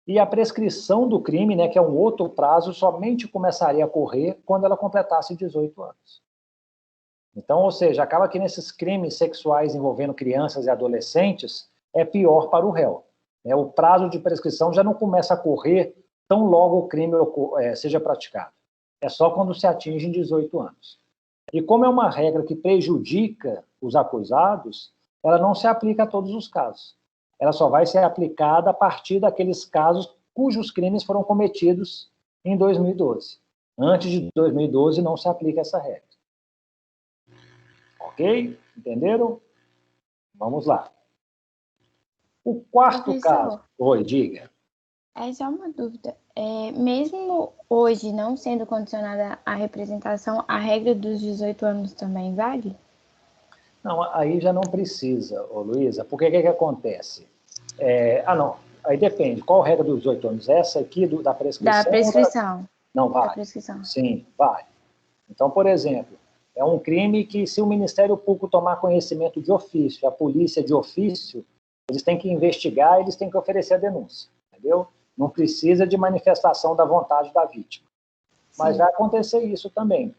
e a prescrição do crime, né, que é um outro prazo, somente começaria a correr quando ela completasse 18 anos. Então, ou seja, acaba que nesses crimes sexuais envolvendo crianças e adolescentes é pior para o réu. O prazo de prescrição já não começa a correr tão logo o crime seja praticado. É só quando se atinge 18 anos. E como é uma regra que prejudica os acusados, ela não se aplica a todos os casos. Ela só vai ser aplicada a partir daqueles casos cujos crimes foram cometidos em 2012. Antes de 2012 não se aplica essa regra. Ok? Entenderam? Vamos lá. O quarto caso... Oi, diga. É só uma dúvida. Mesmo hoje não sendo condicionada à representação, a regra dos 18 anos também vale? Não, aí já não precisa, Luísa, porque o que acontece? Não, aí depende. Qual a regra dos 18 anos? Essa aqui da prescrição? Da prescrição. Não, vale. Da prescrição. Sim, vale. Então, por exemplo, é um crime que, se o Ministério Público tomar conhecimento de ofício, a polícia de ofício, eles têm que investigar, eles têm que oferecer a denúncia, entendeu? Não precisa de manifestação da vontade da vítima. Mas Sim. vai acontecer isso também.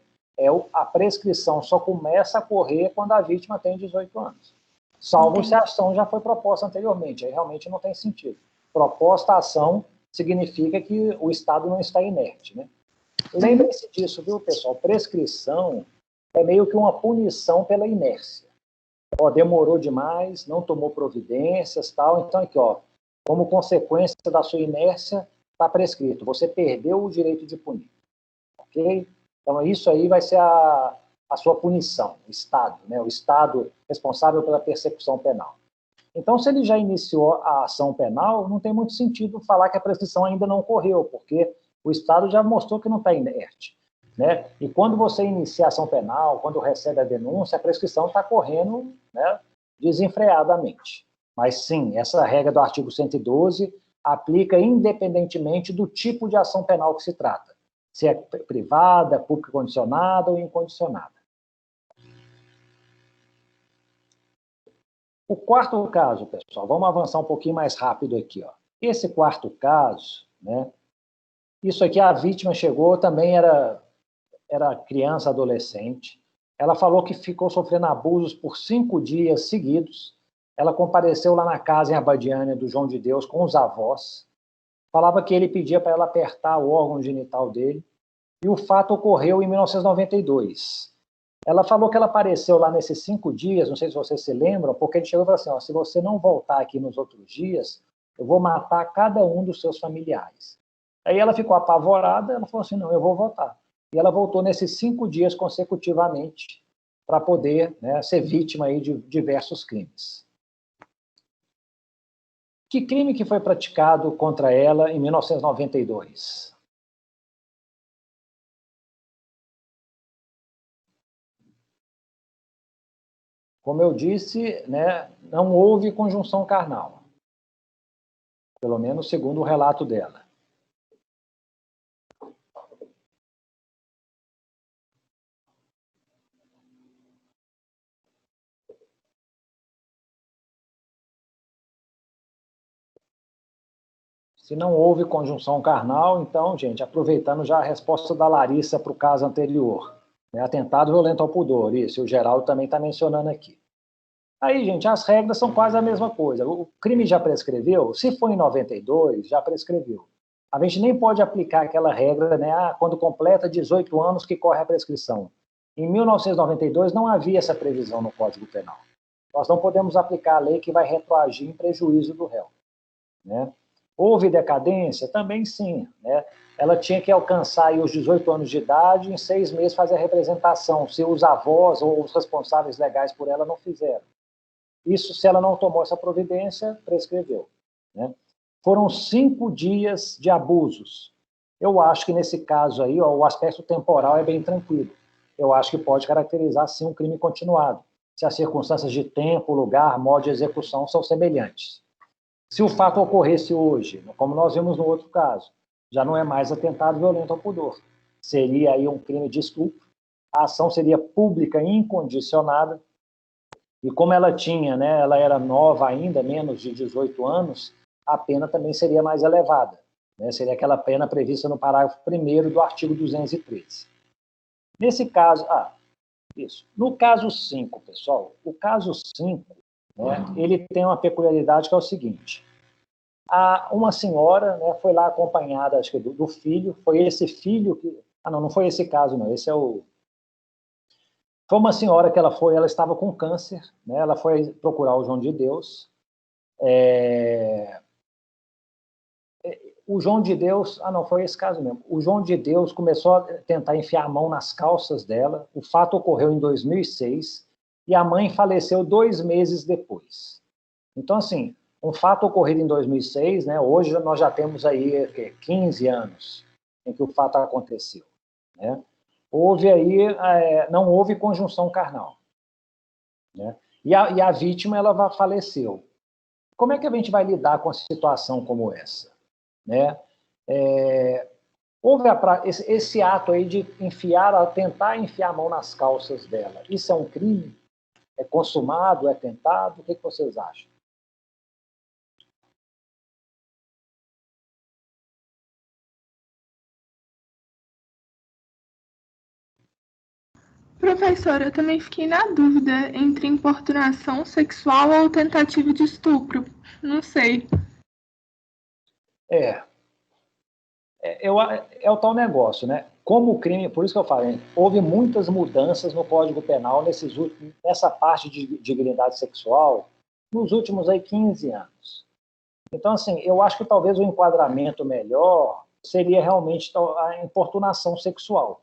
A prescrição só começa a correr quando a vítima tem 18 anos. Salvo se a ação já foi proposta anteriormente, aí realmente não tem sentido. Proposta a ação significa que o Estado não está inerte, né? Lembrem-se disso, viu, pessoal? Prescrição é meio que uma punição pela inércia. Demorou demais, não tomou providências, tal. Então, aqui, como consequência da sua inércia, está prescrito. Você perdeu o direito de punir. Ok? Então, isso aí vai ser a sua punição, o Estado, né? O Estado responsável pela persecução penal. Então, se ele já iniciou a ação penal, não tem muito sentido falar que a prescrição ainda não ocorreu, porque o Estado já mostrou que não está inerte, né? E quando você inicia a ação penal, quando recebe a denúncia, a prescrição está correndo, né, desenfreadamente. Mas, sim, essa regra do artigo 112 aplica independentemente do tipo de ação penal que se trata. Se é privada, pública condicionada ou incondicionada. O quarto caso, pessoal, vamos avançar um pouquinho mais rápido aqui. Esse quarto caso, né, isso aqui, a vítima chegou, também era criança, adolescente. Ela falou que ficou sofrendo abusos por 5 dias seguidos. Ela compareceu lá na casa em Abadiânia do João de Deus com os avós. Falava que ele pedia para ela apertar o órgão genital dele. E o fato ocorreu em 1992. Ela falou que ela apareceu lá nesses 5 dias, não sei se vocês se lembram, porque ele chegou e falou assim, se você não voltar aqui nos outros dias, eu vou matar cada um dos seus familiares. Aí ela ficou apavorada, ela falou assim, não, eu vou voltar. E ela voltou nesses 5 dias consecutivamente para poder, né, ser vítima aí de diversos crimes. Que crime que foi praticado contra ela em 1992? Como eu disse, né, não houve conjunção carnal. Pelo menos segundo o relato dela. Se não houve conjunção carnal, então, gente, aproveitando já a resposta da Larissa para o caso anterior, né, atentado violento ao pudor, isso, o Geraldo também está mencionando aqui. Aí, gente, as regras são quase a mesma coisa. O crime já prescreveu? Se foi em 92, já prescreveu. A gente nem pode aplicar aquela regra, né, quando completa 18 anos que corre a prescrição. Em 1992 não havia essa previsão no Código Penal. Nós não podemos aplicar a lei que vai retroagir em prejuízo do réu, né? Houve decadência? Também sim, né? Ela tinha que alcançar aí os 18 anos de idade e em 6 meses fazer a representação, se os avós ou os responsáveis legais por ela não fizeram. Isso, se ela não tomou essa providência, prescreveu, né? Foram 5 dias de abusos. Eu acho que nesse caso aí, o aspecto temporal é bem tranquilo. Eu acho que pode caracterizar, sim, um crime continuado, se as circunstâncias de tempo, lugar, modo de execução são semelhantes. Se o fato ocorresse hoje, como nós vimos no outro caso, já não é mais atentado violento ao pudor. Seria aí um crime de estupro. A ação seria pública e incondicionada. E como ela tinha, né, ela era nova ainda, menos de 18 anos, a pena também seria mais elevada, né? Seria aquela pena prevista no parágrafo 1º do artigo 213. Nesse caso, Isso. No caso 5, pessoal, o caso 5, né, ele tem uma peculiaridade que é o seguinte. Uma senhora, né, foi lá acompanhada, acho que do filho, foi esse filho que... não foi esse caso, não, esse é o... Foi uma senhora que ela estava com câncer, né, ela foi procurar o João de Deus, o João de Deus, não, foi esse caso mesmo, o João de Deus começou a tentar enfiar a mão nas calças dela, o fato ocorreu em 2006, e a mãe faleceu 2 meses depois. Então, assim, um fato ocorrido em 2006, né, hoje nós já temos aí 15 anos em que o fato aconteceu, né? Houve aí, não houve conjunção carnal, né? E a vítima, ela faleceu. Como é que a gente vai lidar com uma situação como essa, né? Houve esse ato aí de tentar enfiar a mão nas calças dela. Isso é um crime? É consumado? É tentado? O que vocês acham? Professora, eu também fiquei na dúvida entre importunação sexual ou tentativa de estupro. Não sei. É o tal negócio, né? Como o crime, por isso que eu falei, houve muitas mudanças no Código Penal nessa parte de dignidade sexual nos últimos 15 anos. Então, assim, eu acho que talvez o enquadramento melhor seria realmente a importunação sexual,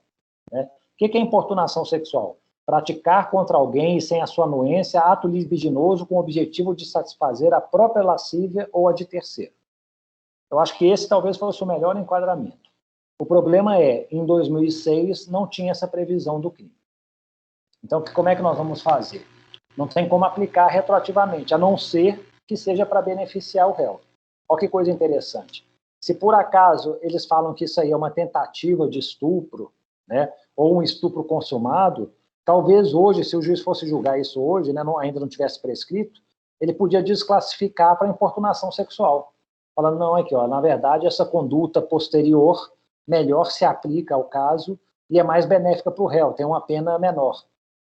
né? O que é importunação sexual? Praticar contra alguém sem a sua anuência ato libidinoso com o objetivo de satisfazer a própria lascívia ou a de terceiro. Eu acho que esse talvez fosse o melhor enquadramento. O problema em 2006 não tinha essa previsão do crime. Então, como é que nós vamos fazer? Não tem como aplicar retroativamente, a não ser que seja para beneficiar o réu. Olha que coisa interessante. Se por acaso eles falam que isso aí é uma tentativa de estupro, né, ou um estupro consumado, talvez hoje, se o juiz fosse julgar isso hoje, né, ainda não tivesse prescrito, ele podia desclassificar para importunação sexual. Falando, não, aqui, ó, na verdade, essa conduta posterior melhor se aplica ao caso e é mais benéfica para o réu, tem uma pena menor.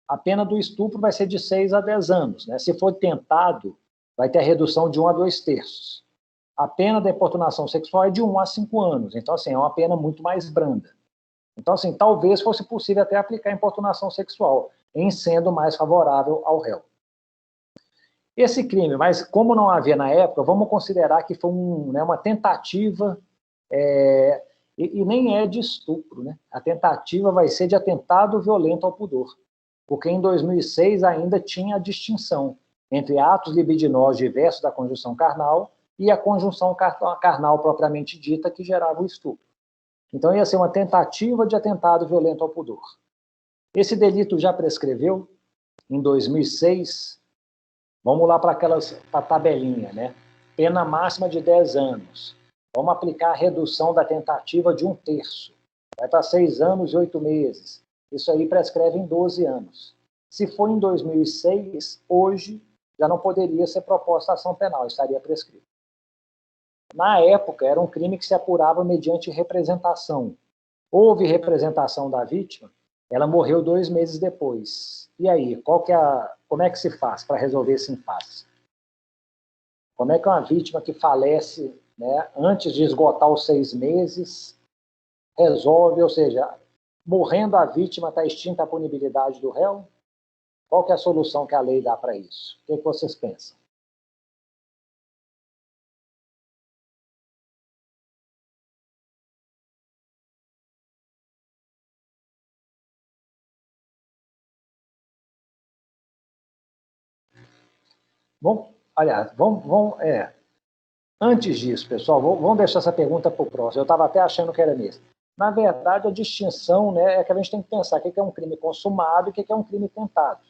A pena do estupro vai ser de 6 a 10 anos. Né? Se for tentado, vai ter a redução de 1 a 2/3. A pena da importunação sexual é de 1 a 5 anos. Então, assim, é uma pena muito mais branda. Então, assim, talvez fosse possível até aplicar a importunação sexual, em sendo mais favorável ao réu. Esse crime, mas como não havia na época, vamos considerar que foi uma tentativa, e nem é de estupro, né? A tentativa vai ser de atentado violento ao pudor, porque em 2006 ainda tinha a distinção entre atos libidinosos diversos da conjunção carnal e a conjunção carnal propriamente dita que gerava o estupro. Então ia ser uma tentativa de atentado violento ao pudor. Esse delito já prescreveu em 2006. Vamos lá para a tabelinha, né? Pena máxima de 10 anos. Vamos aplicar a redução da tentativa de 1/3. Vai para 6 anos e 8 meses. Isso aí prescreve em 12 anos. Se for em 2006, hoje já não poderia ser proposta ação penal, estaria prescrito. Na época, era um crime que se apurava mediante representação. Houve representação da vítima, ela morreu 2 meses depois. E aí, como é que se faz para resolver esse impasse? Como é que uma vítima que falece, né, antes de esgotar os 6 meses, resolve, ou seja, morrendo a vítima, está extinta a punibilidade do réu? Qual que é a solução que a lei dá para isso? O que vocês pensam? Antes disso, pessoal, vamos deixar essa pergunta para o próximo. Eu estava até achando que era nisso. Na verdade, a distinção, né, é que a gente tem que pensar o que é um crime consumado e o que é um crime tentado.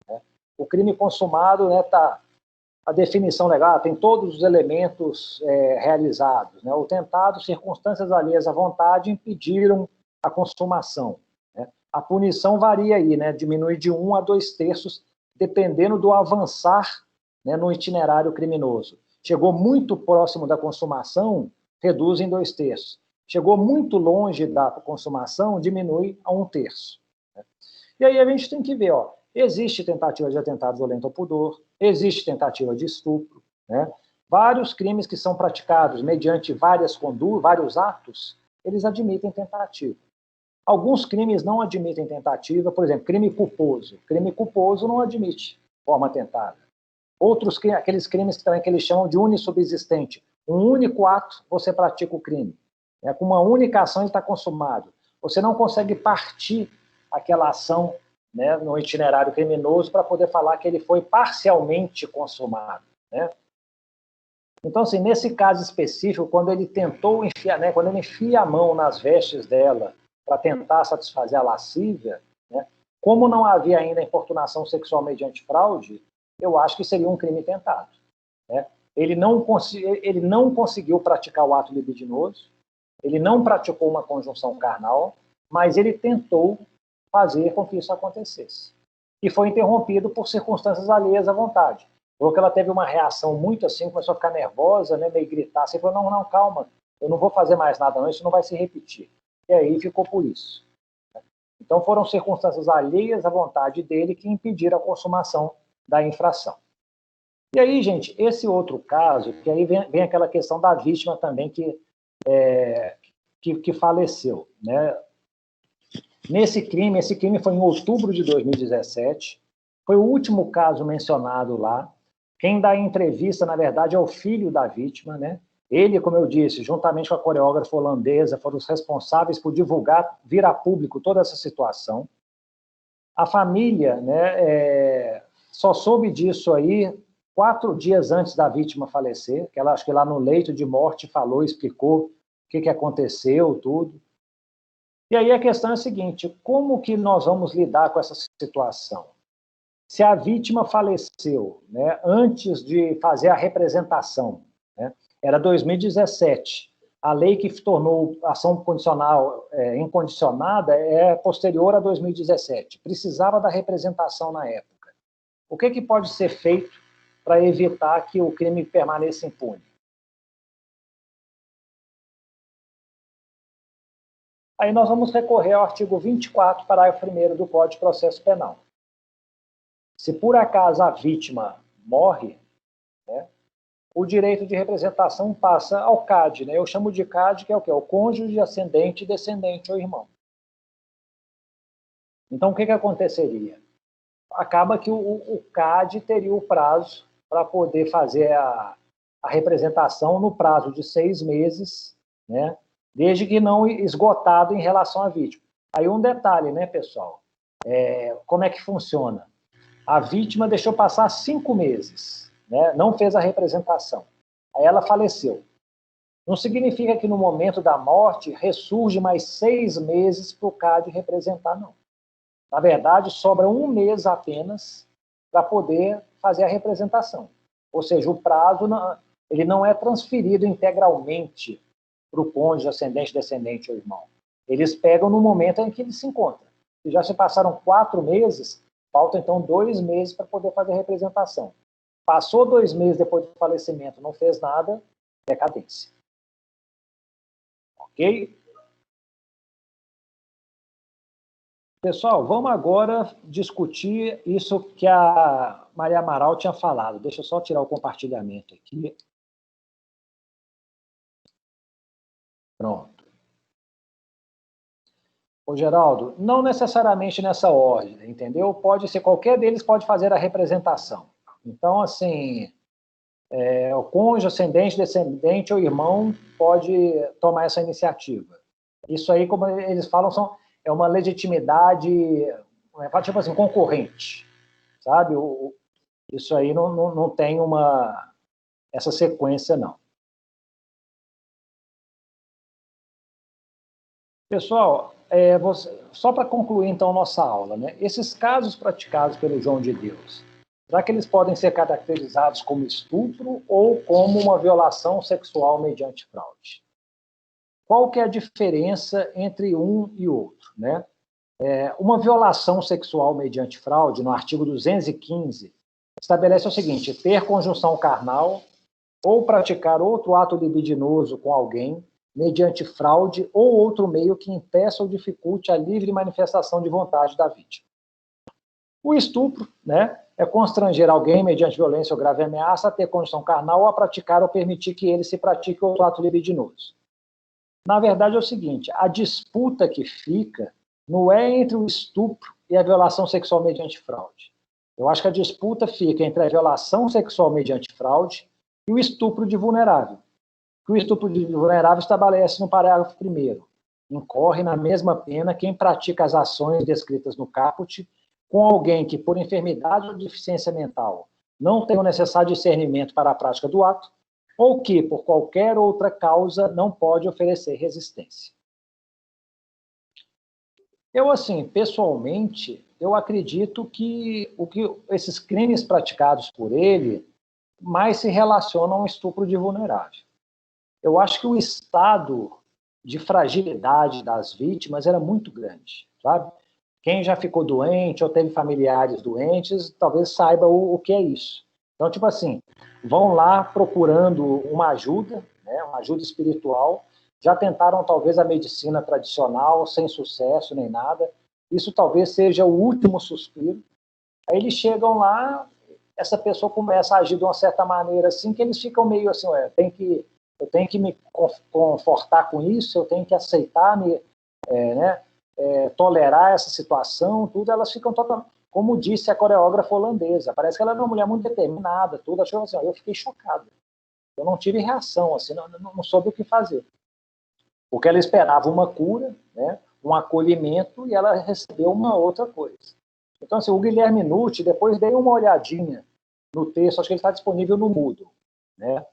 Né? O crime consumado, né, a definição legal, tem todos os elementos realizados. Né? O tentado, circunstâncias alheias à vontade impediram a consumação. Né? A punição varia aí, né? Diminui de 1 a 2/3, dependendo do avançar, né, no itinerário criminoso. Chegou muito próximo da consumação, reduz em 2/3. Chegou muito longe da consumação, diminui a 1/3. E aí a gente tem que ver, ó, existe tentativa de atentado violento ao pudor, existe tentativa de estupro, né? Vários crimes que são praticados mediante vários atos, eles admitem tentativa. Alguns crimes não admitem tentativa, por exemplo, crime culposo. Crime culposo não admite forma tentada. Outros, aqueles crimes que também que eles chamam de unissubsistente. Um único ato, você pratica o crime. Com uma única ação, ele está consumado. Você não consegue partir aquela ação, né, no itinerário criminoso para poder falar que ele foi parcialmente consumado, né? Então, assim, nesse caso específico, quando ele tentou enfiar, né, quando ele enfia a mão nas vestes dela para tentar satisfazer a lascívia, né, como não havia ainda importunação sexual mediante fraude, eu acho que seria um crime tentado, né? Ele não conseguiu praticar o ato libidinoso, ele não praticou uma conjunção carnal, mas ele tentou fazer com que isso acontecesse. E foi interrompido por circunstâncias alheias à vontade. Falou que ela teve uma reação muito assim, começou a ficar nervosa, né, meio gritar. Você falou, não, calma, eu não vou fazer mais nada não, isso não vai se repetir. E aí ficou por isso. Então foram circunstâncias alheias à vontade dele que impediram a consumação da infração. E aí, gente, esse outro caso, que aí vem aquela questão da vítima também que faleceu, né? Esse crime foi em outubro de 2017, foi o último caso mencionado lá. Quem dá a entrevista, na verdade, é o filho da vítima, né? Ele, como eu disse, juntamente com a coreógrafa holandesa, foram os responsáveis por divulgar, vir a público toda essa situação. A família, né, só soube disso aí 4 dias antes da vítima falecer, que ela, acho que lá no leito de morte, falou, explicou o que aconteceu, tudo. E aí a questão é a seguinte, como que nós vamos lidar com essa situação? Se a vítima faleceu, né, antes de fazer a representação, né, era 2017, a lei que tornou a ação condicional incondicionada é posterior a 2017, precisava da representação na época. O que pode ser feito para evitar que o crime permaneça impune? Aí nós vamos recorrer ao artigo 24, parágrafo 1º do Código de Processo Penal. Se por acaso a vítima morre, né, o direito de representação passa ao CAD, né? Eu chamo de CAD, que é o quê? O cônjuge, ascendente, descendente ou irmão. Então, o que aconteceria? Acaba que o CAD teria o prazo para poder fazer a representação no prazo de 6 meses, né? Desde que não esgotado em relação à vítima. Aí um detalhe, né, pessoal? Como é que funciona? A vítima deixou passar 5 meses, né? Não fez a representação. Aí ela faleceu. Não significa que no momento da morte ressurge mais 6 meses para o CAD representar, não. Na verdade, sobra 1 mês apenas para poder fazer a representação. Ou seja, o prazo ele não é transferido integralmente para o cônjuge, ascendente, descendente ou irmão. Eles pegam no momento em que eles se encontram. Se já se passaram 4 meses, faltam então 2 meses para poder fazer a representação. Passou 2 meses depois do falecimento, não fez nada, decadência. Ok? Pessoal, vamos agora discutir isso que a Maria Amaral tinha falado. Deixa eu só tirar o compartilhamento aqui. Pronto. Ô, Geraldo, não necessariamente nessa ordem, entendeu? Pode ser, qualquer deles pode fazer a representação. Então, assim, o cônjuge, ascendente, descendente ou irmão pode tomar essa iniciativa. Isso aí, como eles falam, é uma legitimidade, tipo assim, concorrente, sabe? Isso aí não tem essa sequência, não. Pessoal, só para concluir, então, nossa aula, né? Esses casos praticados pelo João de Deus, será que eles podem ser caracterizados como estupro ou como uma violação sexual mediante fraude? Qual que é a diferença entre um e outro, né? Uma violação sexual mediante fraude, no artigo 215, estabelece o seguinte: ter conjunção carnal ou praticar outro ato libidinoso com alguém mediante fraude ou outro meio que impeça ou dificulte a livre manifestação de vontade da vítima. O estupro, né, é constranger alguém mediante violência ou grave ameaça a ter condição carnal ou a praticar ou permitir que ele se pratique outro ato libidinoso. Na verdade é o seguinte, a disputa que fica não é entre o estupro e a violação sexual mediante fraude. Eu acho que a disputa fica entre a violação sexual mediante fraude e o estupro de vulnerável. O estupro de vulnerável estabelece no parágrafo 1º. Incorre na mesma pena quem pratica as ações descritas no caput com alguém que, por enfermidade ou deficiência mental, não tem o necessário discernimento para a prática do ato, ou que, por qualquer outra causa, não pode oferecer resistência. Eu, assim, pessoalmente, eu acredito que esses crimes praticados por ele mais se relacionam ao estupro de vulnerável. Eu acho que o estado de fragilidade das vítimas era muito grande, sabe? Quem já ficou doente ou teve familiares doentes, talvez saiba o que é isso. Então, tipo assim, vão lá procurando uma ajuda, né, uma ajuda espiritual, já tentaram talvez a medicina tradicional, sem sucesso nem nada, isso talvez seja o último suspiro. Aí eles chegam lá, essa pessoa começa a agir de uma certa maneira assim, que eles ficam meio assim, eu tenho que me confortar com isso, eu tenho que aceitar, tolerar essa situação, tudo, elas ficam totalmente, como disse a coreógrafa holandesa, parece que ela é uma mulher muito determinada, tudo, achou assim, eu fiquei chocada, eu não tive reação, assim, não soube o que fazer, porque ela esperava uma cura, né, um acolhimento, e ela recebeu uma outra coisa. Então, assim, o Guilherme Nucci, depois dei uma olhadinha no texto, acho que ele está disponível no Moodle, né?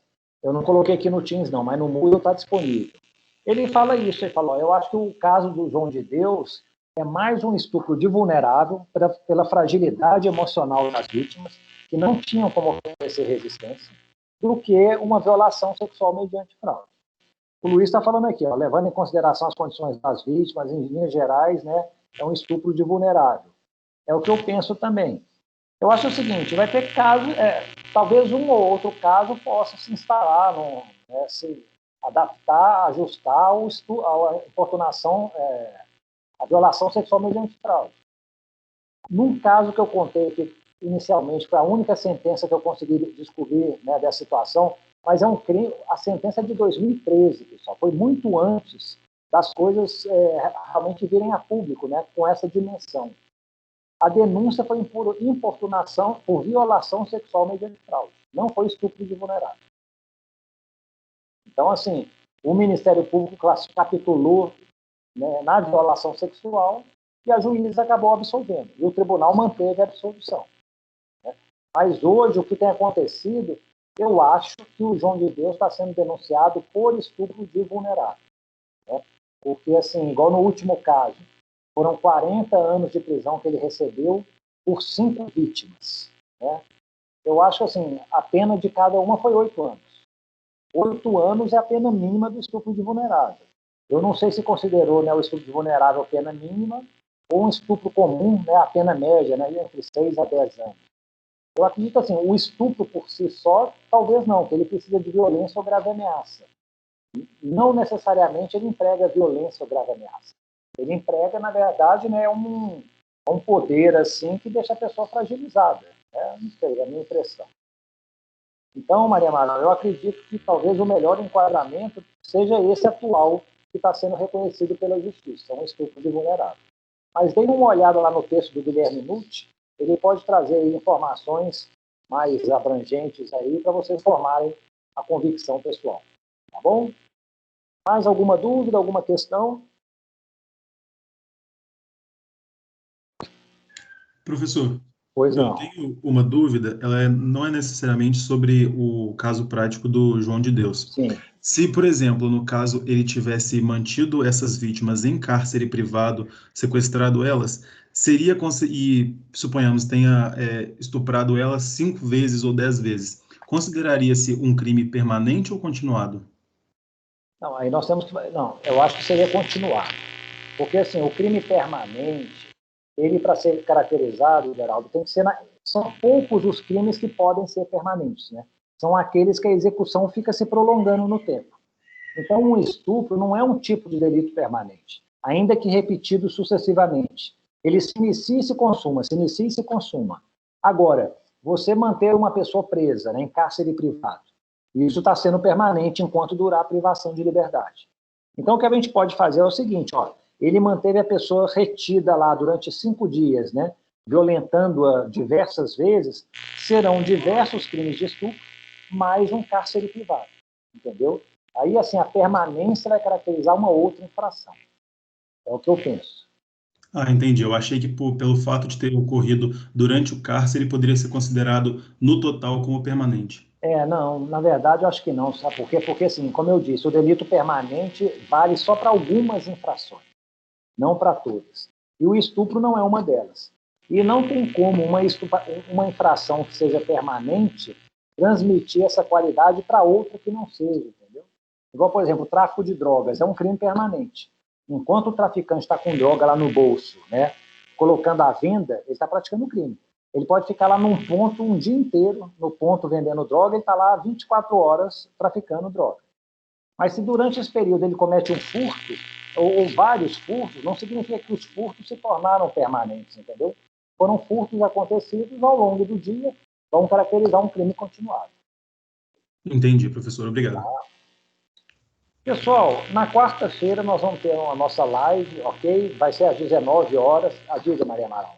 Eu não coloquei aqui no Teams, não, mas no Moodle está disponível. Ele fala isso, ele fala, eu acho que o caso do João de Deus é mais um estupro de vulnerável pela fragilidade emocional das vítimas, que não tinham como oferecer resistência, do que uma violação sexual mediante fraude. O Luiz está falando aqui, levando em consideração as condições das vítimas, em linhas gerais, né, é um estupro de vulnerável. É o que eu penso também. Eu acho o seguinte, vai ter casos, talvez um ou outro caso possa se instalar, se adaptar, ajustar a importunação, a violação sexual mediante fraude. Num caso que eu contei aqui inicialmente, foi a única sentença que eu consegui descobrir, né, dessa situação, mas é um crime, a sentença é de 2013, pessoal, foi muito antes das coisas realmente virem a público, né, com essa dimensão. A denúncia foi por importunação, por violação sexual mediante fraude, não foi estupro de vulnerável. Então, assim, o Ministério Público capitulou, né, na violação sexual e a juíza acabou absolvendo. E o tribunal manteve a absolvição. Né? Mas hoje, o que tem acontecido, eu acho que o João de Deus está sendo denunciado por estupro de vulnerável. Né? Porque, assim, igual no último caso, foram 40 anos de prisão que ele recebeu por 5 vítimas. Né? Eu acho que, assim, a pena de cada uma foi 8 anos. 8 anos é a pena mínima do estupro de vulnerável. Eu não sei se considerou, né, o estupro de vulnerável a pena mínima ou um estupro comum, né, a pena média, né, entre 6 a 10 anos. Eu acredito assim, o estupro por si só, talvez não, porque ele precisa de violência ou grave ameaça. Não necessariamente ele emprega violência ou grave ameaça. Ele emprega, na verdade, né, um poder assim que deixa a pessoa fragilizada. Não sei, é a minha impressão. Então, Maria Mara, eu acredito que talvez o melhor enquadramento seja esse atual que está sendo reconhecido pela justiça, um estupro de vulnerável. Mas dê uma olhada lá no texto do Guilherme Nucci, ele pode trazer aí informações mais abrangentes aí para vocês formarem a convicção pessoal. Tá bom? Mais alguma dúvida, alguma questão? Professor, Pois não. eu tenho uma dúvida, não é necessariamente sobre o caso prático do João de Deus. Sim. Se, por exemplo, no caso ele tivesse mantido essas vítimas em cárcere privado, sequestrado elas, seria, e suponhamos tenha estuprado elas 5 vezes ou 10 vezes, consideraria-se um crime permanente ou continuado? Não, aí nós temos que... Não, eu acho que seria continuado. Porque, assim, o crime permanente, ele, para ser caracterizado, Geraldo, tem que ser... São poucos os crimes que podem ser permanentes, né? São aqueles que a execução fica se prolongando no tempo. Então, um estupro não é um tipo de delito permanente, ainda que repetido sucessivamente. ele se inicia e se consuma, se inicia e se consuma. Agora, você manter uma pessoa presa, né, em cárcere privado, isso está sendo permanente enquanto durar a privação de liberdade. Então, o que a gente pode fazer é o seguinte, ó, ele manteve a pessoa retida lá durante 5 dias, né, violentando-a diversas vezes, serão diversos crimes de estupro, mais um cárcere privado, entendeu? Aí, assim, a permanência vai caracterizar uma outra infração. É o que eu penso. Ah, entendi. Eu achei que pelo fato de ter ocorrido durante o cárcere, ele poderia ser considerado no total como permanente. Não, na verdade eu acho que não, sabe por quê? Porque, assim, como eu disse, o delito permanente vale só para algumas infrações, não para todas. E o estupro não é uma delas. E não tem como uma infração que seja permanente transmitir essa qualidade para outra que não seja, entendeu? Igual, por exemplo, o tráfico de drogas é um crime permanente. Enquanto o traficante está com droga lá no bolso, né, colocando à venda, ele está praticando um crime. Ele pode ficar lá num ponto um dia inteiro, no ponto vendendo droga, ele está lá 24 horas traficando droga. Mas se durante esse período ele comete um furto, ou vários furtos, não significa que os furtos se tornaram permanentes, entendeu? Foram furtos acontecidos ao longo do dia, vão caracterizar um crime continuado. Entendi, professor. Obrigado. Pessoal, na quarta-feira nós vamos ter a nossa live, ok? Vai ser às 19 horas. Diga, Maria Amaral.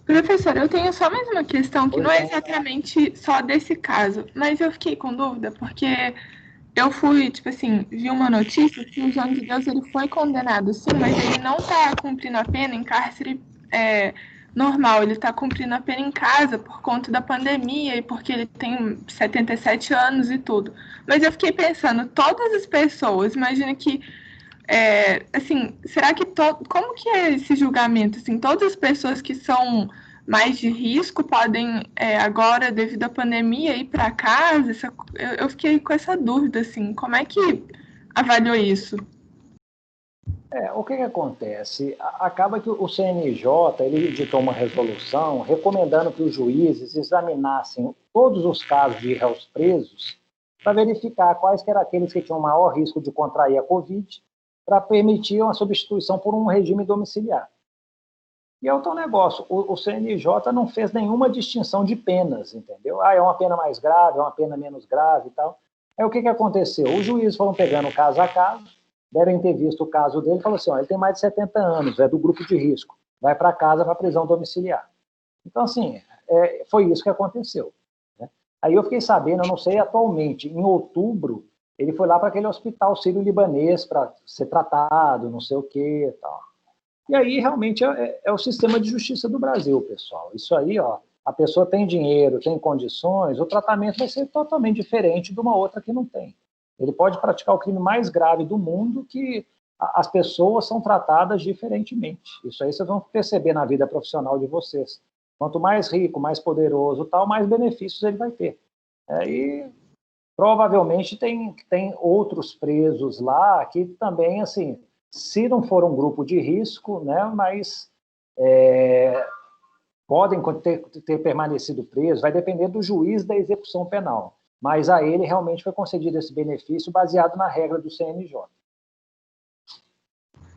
Professor, eu tenho só mais uma questão que não é exatamente só desse caso, mas eu fiquei com dúvida porque eu fui, tipo assim, vi uma notícia que o João de Deus ele foi condenado, sim, mas ele não está cumprindo a pena em cárcere normal, ele está cumprindo a pena em casa por conta da pandemia e porque ele tem 77 anos e tudo. Mas eu fiquei pensando, todas as pessoas, imagina que assim, será que como que é esse julgamento? Assim, todas as pessoas que são mais de risco podem agora, devido à pandemia, ir para casa? Eu fiquei com essa dúvida, assim, como é que avaliou isso? O que acontece? Acaba que o CNJ ele editou uma resolução recomendando que os juízes examinassem todos os casos de réus presos para verificar quais que eram aqueles que tinham maior risco de contrair a Covid, para permitir uma substituição por um regime domiciliar. E é o tal negócio, o CNJ não fez nenhuma distinção de penas, entendeu? É uma pena mais grave, é uma pena menos grave e tal. Aí o que aconteceu? Os juízes foram pegando caso a caso, devem ter visto o caso dele e falaram assim, ele tem mais de 70 anos, é do grupo de risco, vai para casa para prisão domiciliar. Então, assim, foi isso que aconteceu. Né? Aí eu fiquei sabendo, eu não sei atualmente, em outubro, ele foi lá para aquele hospital sírio-libanês para ser tratado, não sei o quê e tal. E aí, realmente, é o sistema de justiça do Brasil, pessoal. Isso aí, ó, a pessoa tem dinheiro, tem condições, o tratamento vai ser totalmente diferente de uma outra que não tem. Ele pode praticar o crime mais grave do mundo que as pessoas são tratadas diferentemente. Isso aí vocês vão perceber na vida profissional de vocês. Quanto mais rico, mais poderoso, tal, mais benefícios ele vai ter. E provavelmente tem outros presos lá que também, assim, se não for um grupo de risco, né, mas podem ter permanecido presos, vai depender do juiz da execução penal. Mas a ele realmente foi concedido esse benefício baseado na regra do CNJ.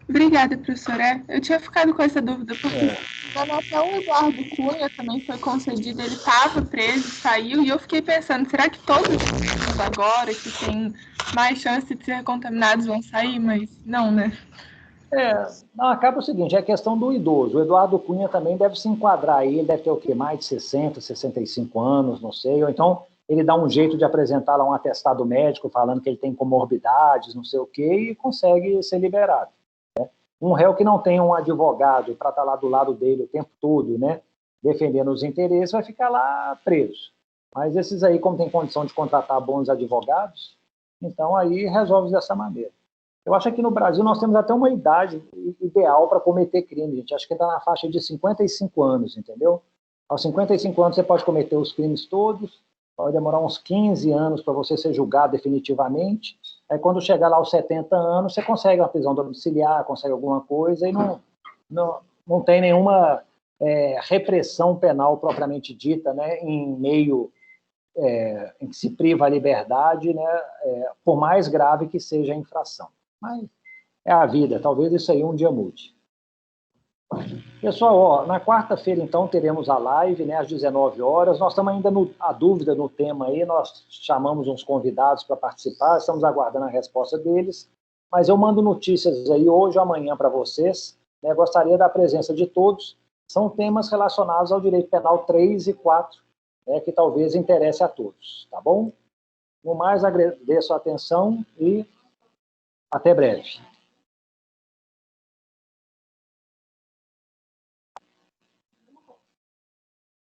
Obrigada, professora. Eu tinha ficado com essa dúvida, porque até o Eduardo Cunha também foi concedido, ele estava preso, saiu, e eu fiquei pensando, será que todos os presos agora que têm mais chance de ser contaminados vão sair? Mas não, né? Não, acaba o seguinte, é a questão do idoso. O Eduardo Cunha também deve se enquadrar aí, ele deve ter o quê? Mais de 60, 65 anos, não sei, ou então ele dá um jeito de apresentar lá um atestado médico falando que ele tem comorbidades, não sei o quê, e consegue ser liberado. Um réu que não tem um advogado para estar lá do lado dele o tempo todo, né, defendendo os interesses, vai ficar lá preso. Mas esses aí, como tem condição de contratar bons advogados, então aí resolve dessa maneira. Eu acho que no Brasil nós temos até uma idade ideal para cometer crime, gente. Acho que está na faixa de 55 anos, entendeu? Aos 55 anos você pode cometer os crimes todos, pode demorar uns 15 anos para você ser julgado definitivamente. Aí quando chegar lá aos 70 anos, você consegue uma prisão domiciliar, consegue alguma coisa e não tem nenhuma repressão penal propriamente dita, né, em meio em que se priva a liberdade, né, por mais grave que seja a infração. Mas é a vida, talvez isso aí um dia mude. Pessoal, ó, na quarta-feira, então, teremos a live, né, às 19 horas. Nós estamos ainda a dúvida no tema aí, nós chamamos uns convidados para participar, estamos aguardando a resposta deles, mas eu mando notícias aí hoje ou amanhã para vocês, né, gostaria da presença de todos. São temas relacionados ao direito penal 3 e 4, né, que talvez interesse a todos, tá bom? No mais, agradeço a atenção e até breve.